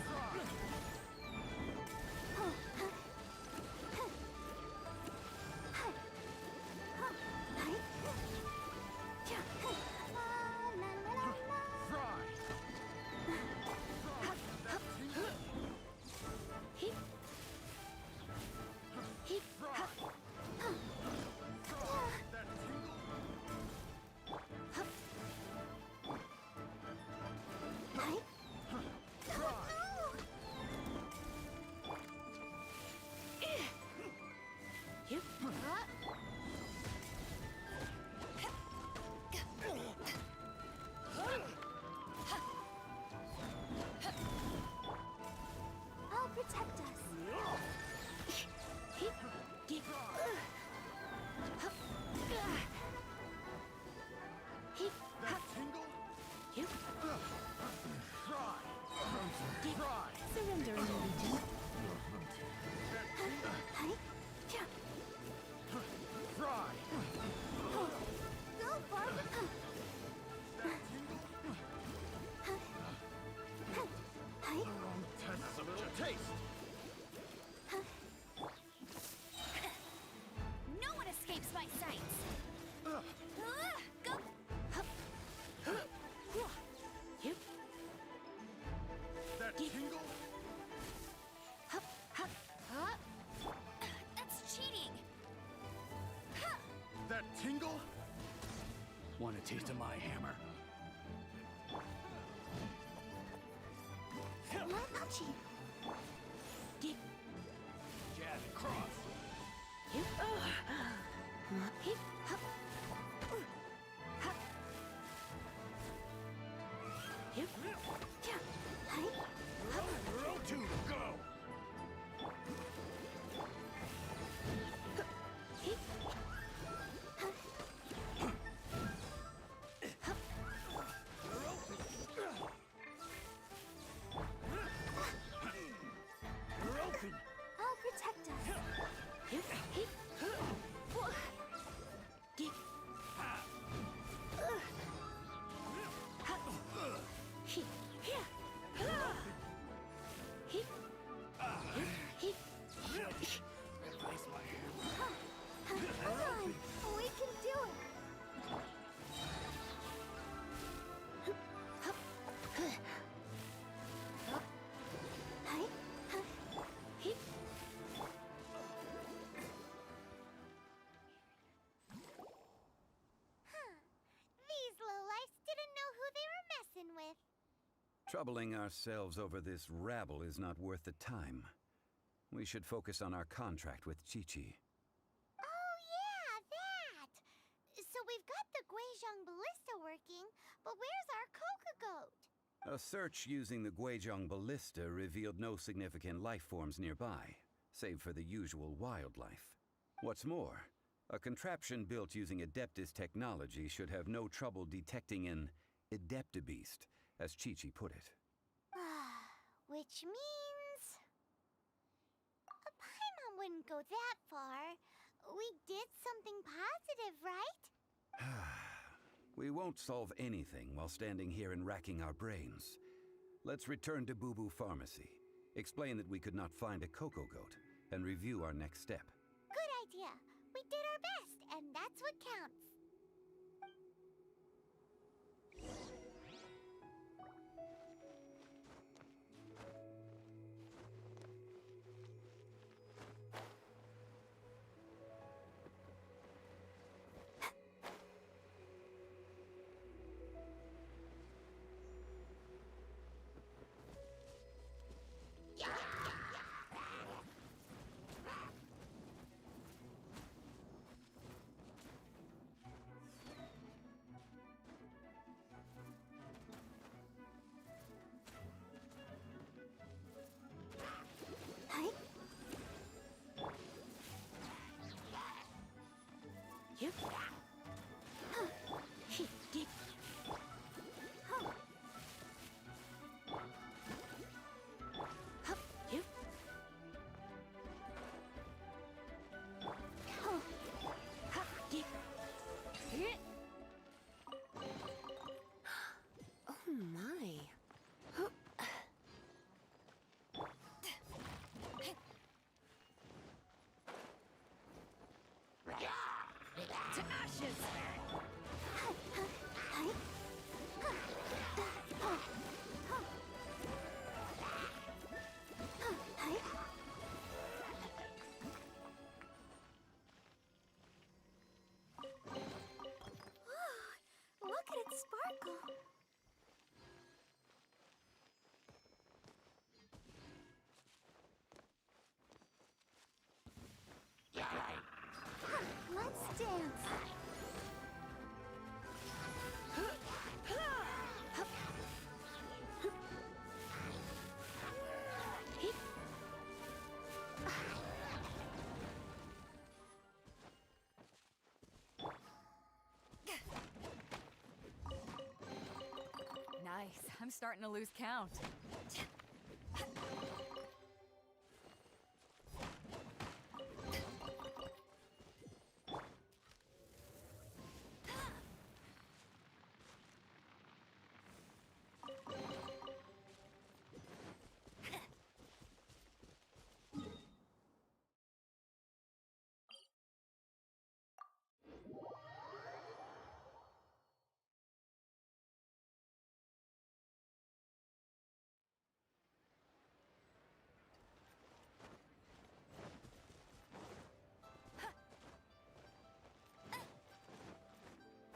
I'll protect us. Surrendering allegiance. Go for it. That's a little taste. No one escapes my sights. Go. That tingle? That's cheating. That tingle? Want a taste of my hammer? Not cheating. Jab and cross. Row 2, go! I'll protect us. Troubling ourselves over this rabble is not worth the time. We should focus on our contract with Chi-Chi. Oh, yeah, that! So we've got the Guizhong ballista working, but where's our Coca goat? A search using the Guizhong ballista revealed no significant life forms nearby, save for the usual wildlife. What's more, a contraption built using Adeptus technology should have no trouble detecting an Adeptabeast, as Chi-Chi put it. Which means... Paimon wouldn't go that far. We did something positive, right? We won't solve anything while standing here and racking our brains. Let's return to Boo Boo Pharmacy, explain that we could not find a Coco Goat, and review our next step. Good idea. We did our best, and that's what counts. Oh my. To ashes! Look at it sparkle. Let's dance. Nice. I'm starting to lose count.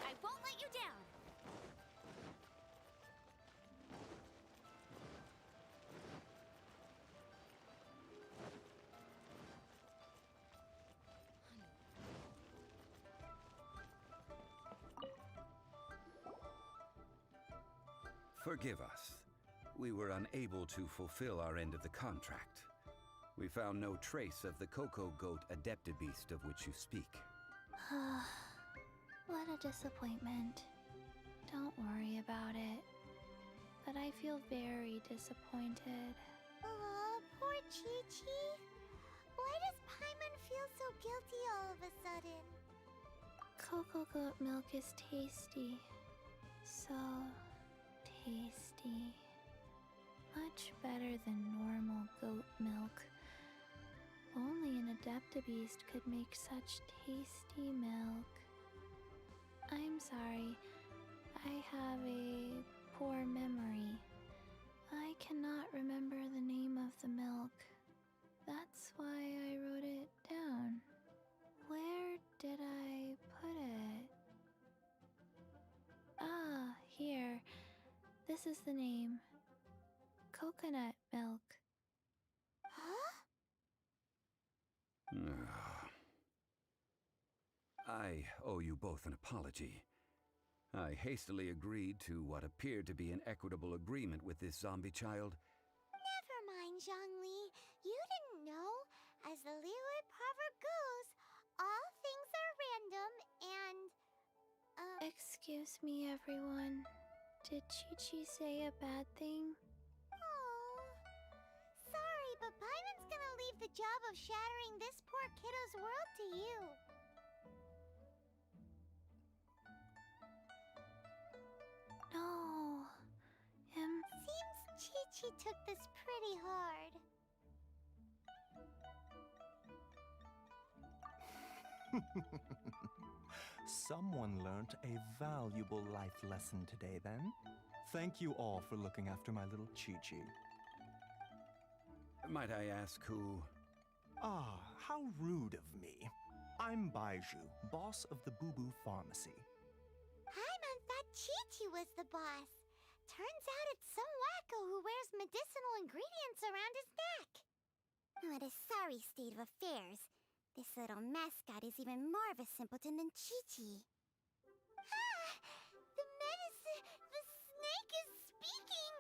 I won't let you down. Forgive us. We were unable to fulfill our end of the contract. We found no trace of the Coco Goat Adeptabeast of which you speak. What a disappointment. Don't worry about it. But I feel very disappointed. Aw, poor Chi-Chi. Why does Paimon feel so guilty all of a sudden? Coco goat milk is tasty. So tasty. Much better than normal goat milk. Only an Adeptabeast could make such tasty milk. I'm sorry. I have a poor memory. I cannot remember the name of the milk. That's why I wrote it down. Where did I put it? Ah, here. This is the name. coconut milk. Huh? I owe you both an apology. I hastily agreed to what appeared to be an equitable agreement with this zombie child. Never mind, Zhongli. You didn't know. As the Liyue proverb goes, all things are random and, Excuse me, everyone. Did Chi-Chi say a bad thing? Oh. Sorry, but Paimon's gonna leave the job of shattering this poor kiddo's world to you. No. Seems Chi-Chi took this pretty hard. Someone learnt a valuable life lesson today, then. Thank you all for looking after my little Chi-Chi. Might I ask who... Ah, how rude of me. I'm Baiju, boss of the Boo Boo Pharmacy. Paimon thought Chi-Chi was the boss. Turns out it's some wacko who wears medicinal ingredients around his neck. What a sorry state of affairs. This little mascot is even more of a simpleton than Chi-Chi. Ah! The medicine... The snake is speaking!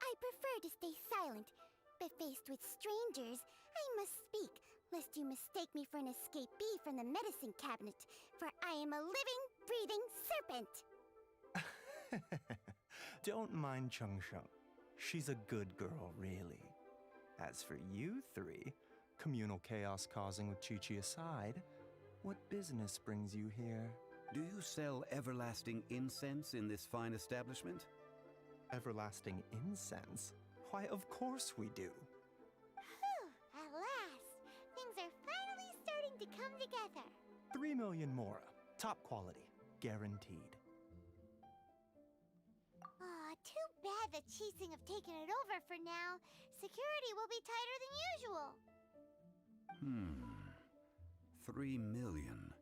I prefer to stay silent, but faced with strangers, I must speak, lest you mistake me for an escapee from the medicine cabinet, for I am a living, breathing serpent! Don't mind Cheng-Sheng. She's a good girl, really. As for you three, communal chaos causing with Chi-Chi aside, what business brings you here? Do you sell everlasting incense in this fine establishment? Everlasting incense? Why, of course we do. Whew, at last! Things are finally starting to come together. 3 million mora. Top quality. Guaranteed. Aw, too bad the Chising have taken it over for now. Security will be tighter than usual. 3 million.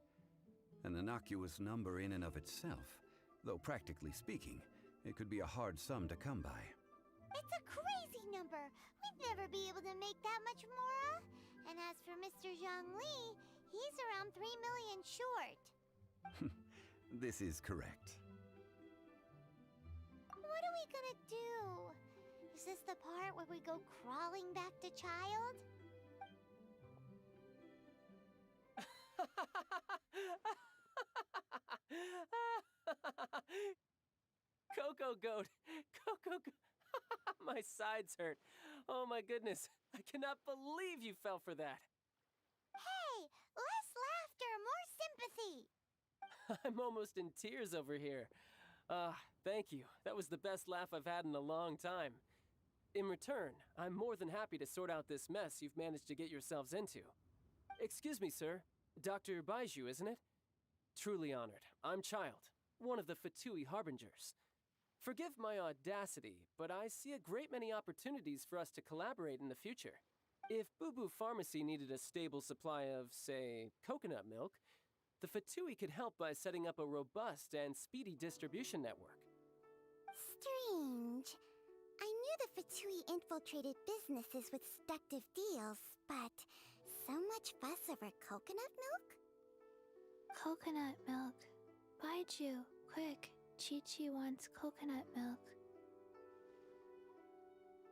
An innocuous number in and of itself, though practically speaking, it could be a hard sum to come by. It's a crazy number. We'd never be able to make that much mora. And as for Mr. Zhongli, he's around 3 million short. This is correct. What are we gonna do? Is this the part where we go crawling back to child? Coco Goat! Coco Goat! My sides hurt. Oh my goodness. I cannot believe you fell for that. Hey, less laughter, more sympathy. I'm almost in tears over here. Thank you. That was the best laugh I've had in a long time. In return, I'm more than happy to sort out this mess you've managed to get yourselves into. Excuse me, sir. Dr. Baiju, isn't it? Truly honored. I'm Child, one of the Fatui Harbingers. Forgive my audacity, but I see a great many opportunities for us to collaborate in the future. If Boo Boo Pharmacy needed a stable supply of, say, coconut milk, the Fatui could help by setting up a robust and speedy distribution network. Strange. I knew the Fatui infiltrated businesses with seductive deals, but so much fuss over coconut milk? Coconut milk. Baiju, quick. Chi-Chi wants coconut milk.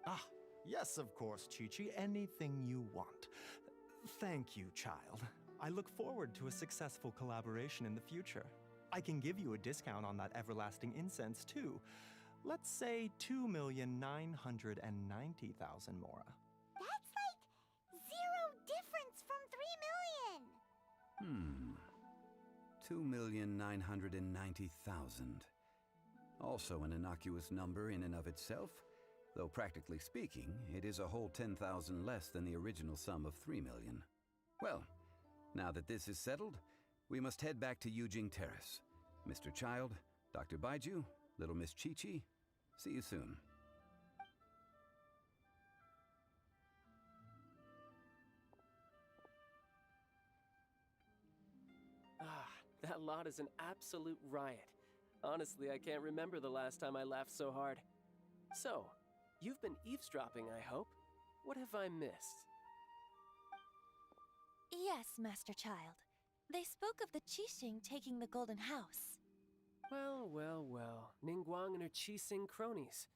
Ah, yes, of course, Chi-Chi. Anything you want. Thank you, child. I look forward to a successful collaboration in the future. I can give you a discount on that everlasting incense, too. Let's say 2,990,000 mora. That's like zero difference from 3 million. 2,990,000. Also an innocuous number in and of itself, though practically speaking, it is a whole 10,000 less than the original sum of 3 million. Well, now that this is settled, we must head back to Yujing Terrace. Mr. Child, Dr. Baiju, little Miss Chi-Chi, see you soon. That lot is an absolute riot. Honestly, I can't remember the last time I laughed so hard. So, you've been eavesdropping, I hope? What have I missed? Yes, Master Child. They spoke of the Qixing taking the Golden House. Well, well, well. Ningguang and her Qixing cronies.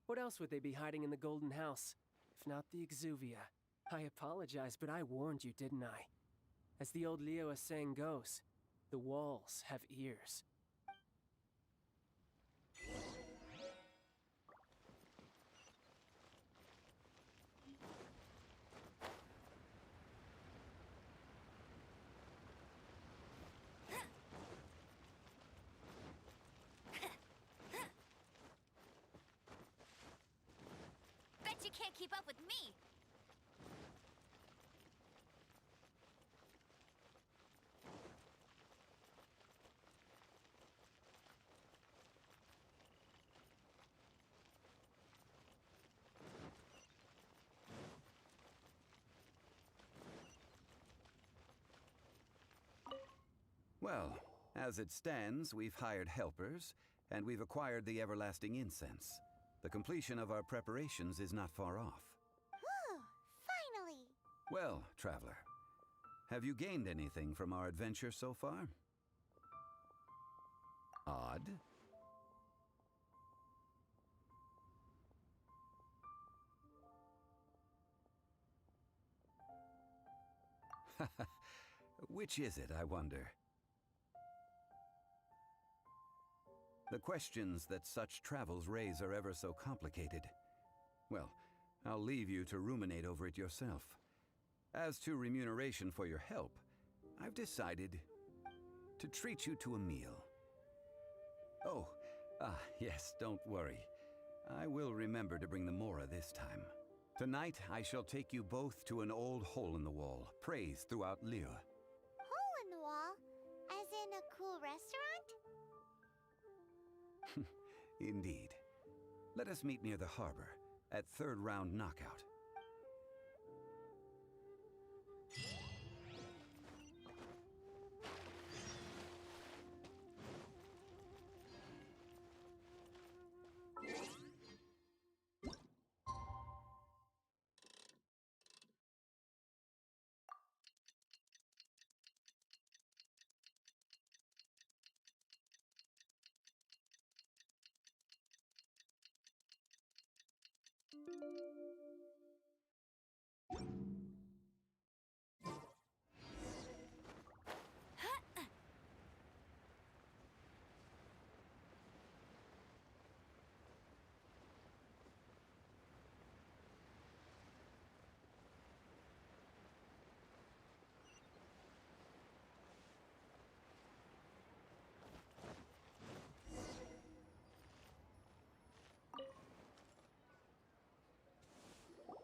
What else would they be hiding in the Golden House? If not the Exuvia. I apologize, but I warned you, didn't I? As the old Liu saying goes, the walls have ears. Bet you can't keep up with me! Well, as it stands, we've hired helpers, and we've acquired the everlasting incense. The completion of our preparations is not far off. Whew, finally! Well, traveler, have you gained anything from our adventure so far? Odd? Which is it, I wonder? The questions that such travels raise are ever so complicated. Well, I'll leave you to ruminate over it yourself. As to remuneration for your help, I've decided to treat you to a meal. Oh, yes, don't worry. I will remember to bring the Mora this time. Tonight, I shall take you both to an old hole-in-the-wall, praised throughout Liu. Hole in the wall? As in a cool restaurant? Indeed. Let us meet near the harbor, at third round knockout.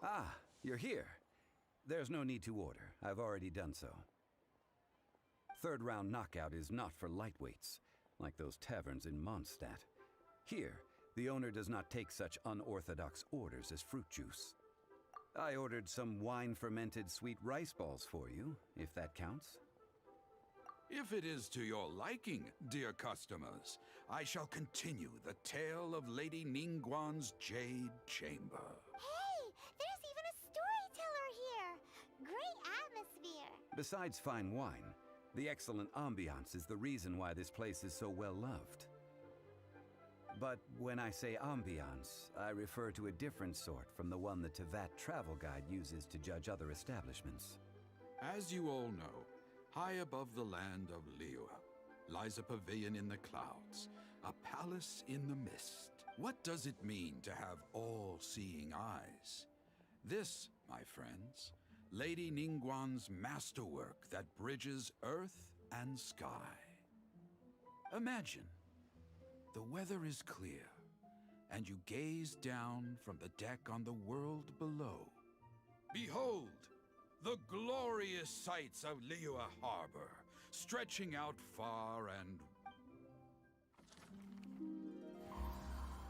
Ah, you're here. There's no need to order. I've already done so. Third round knockout is not for lightweights, like those taverns in Mondstadt. Here, the owner does not take such unorthodox orders as fruit juice. I ordered some wine-fermented sweet rice balls for you, if that counts. If it is to your liking, dear customers, I shall continue the tale of Lady Ningguang's Jade Chamber. Hey, there's even a storyteller here! Great atmosphere! Besides fine wine, the excellent ambiance is the reason why this place is so well loved. But when I say ambiance, I refer to a different sort from the one the Tevat travel guide uses to judge other establishments. As you all know, high above the land of Liu lies a pavilion in the clouds, a palace in the mist. What does it mean to have all-seeing eyes? This, my friends, Lady Ningguang's masterwork that bridges earth and sky. Imagine, the weather is clear, and you gaze down from the deck on the world below. Behold, the glorious sights of Liu Harbor, stretching out far and...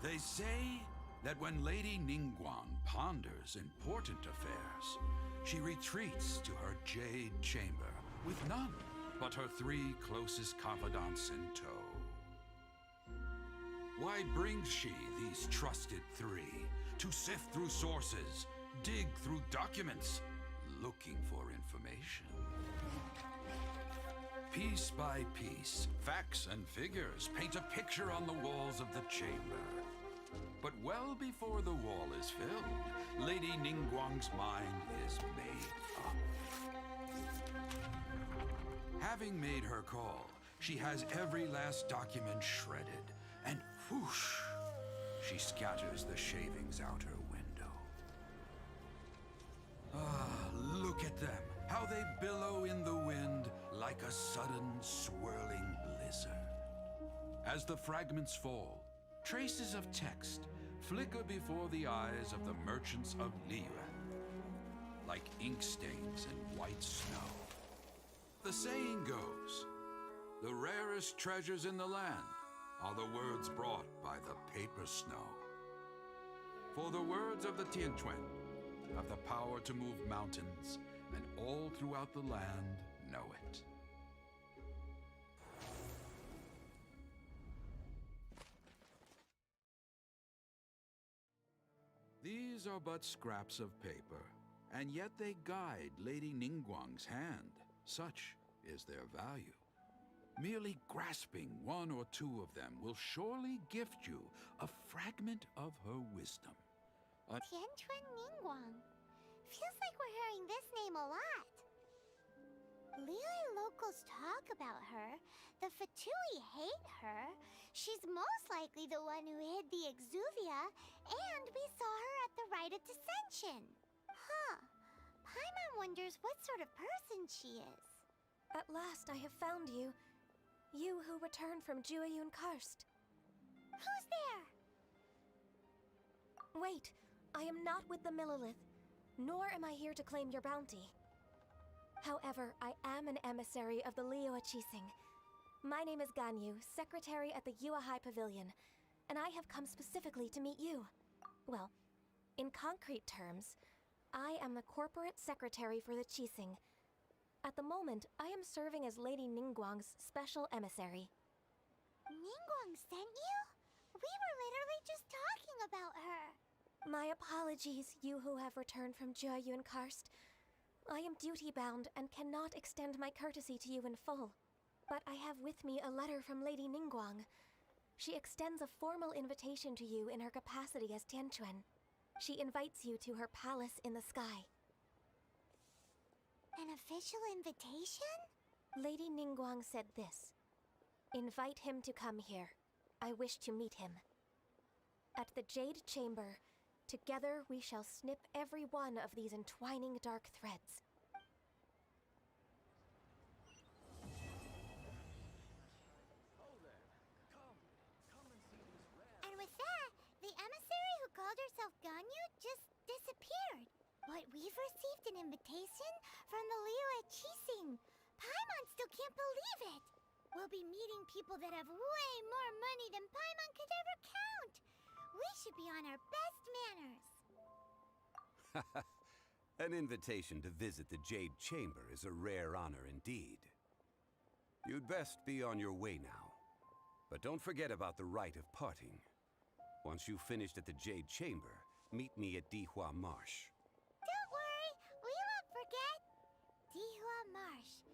They say that when Lady Ningguang ponders important affairs, she retreats to her Jade Chamber with none but her 3 closest confidants in tow. Why brings she these trusted three to sift through sources, dig through documents, looking for information? Piece by piece, facts and figures paint a picture on the walls of the chamber. But well before the wall is filled, Lady Ningguang's mind is made up. Having made her call, she has every last document shredded, and whoosh, she scatters the shavings out her window. Ah, look at them, how they billow in the wind like a sudden swirling blizzard. As the fragments fall, traces of text flicker before the eyes of the merchants of Liyue, like ink stains in white snow. The saying goes, the rarest treasures in the land are the words brought by the paper snow. For the words of the Tianquan have the power to move mountains, and all throughout the land know it. These are but scraps of paper, and yet they guide Lady Ningguang's hand. Such is their value. Merely grasping one or two of them will surely gift you a fragment of her wisdom. Tianquan Ningguang. Feels like we're hearing this name a lot. Liyue locals talk about her. The Fatui hate her. She's most likely the one who hid the Exuvia, and we saw her at the Rite of Dissension. Huh. Paimon wonders what sort of person she is. At last I have found you. You who returned from Jueyun Karst. Who's there? Wait, I am not with the Millelith, nor am I here to claim your bounty. However, I am an emissary of the Liyue Qixing. My name is Ganyu, secretary at the Yuehai Pavilion, and I have come specifically to meet you. Well, in concrete terms, I am the corporate secretary for the Qixing. At the moment, I am serving as Lady Ningguang's special emissary. Ningguang sent you? We were literally just talking about her. My apologies, you who have returned from Jueyun Karst. I am duty-bound and cannot extend my courtesy to you in full. But I have with me a letter from Lady Ningguang. She extends a formal invitation to you in her capacity as Tianquan. She invites you to her palace in the sky. An official invitation? Lady Ningguang said this. Invite him to come here. I wish to meet him. At the Jade Chamber, together we shall snip every one of these entwining dark threads. And with that, the emissary who called herself Ganyu just disappeared. But we've received an invitation from the Liyue Qixing. Paimon still can't believe it. We'll be meeting people that have way more money than Paimon could ever count. We should be on our best manners. An invitation to visit the Jade Chamber is a rare honor indeed. You'd best be on your way now. But don't forget about the rite of parting. Once you've finished at the Jade Chamber, meet me at Dihua Marsh. Don't worry, we won't forget. Dihua Marsh.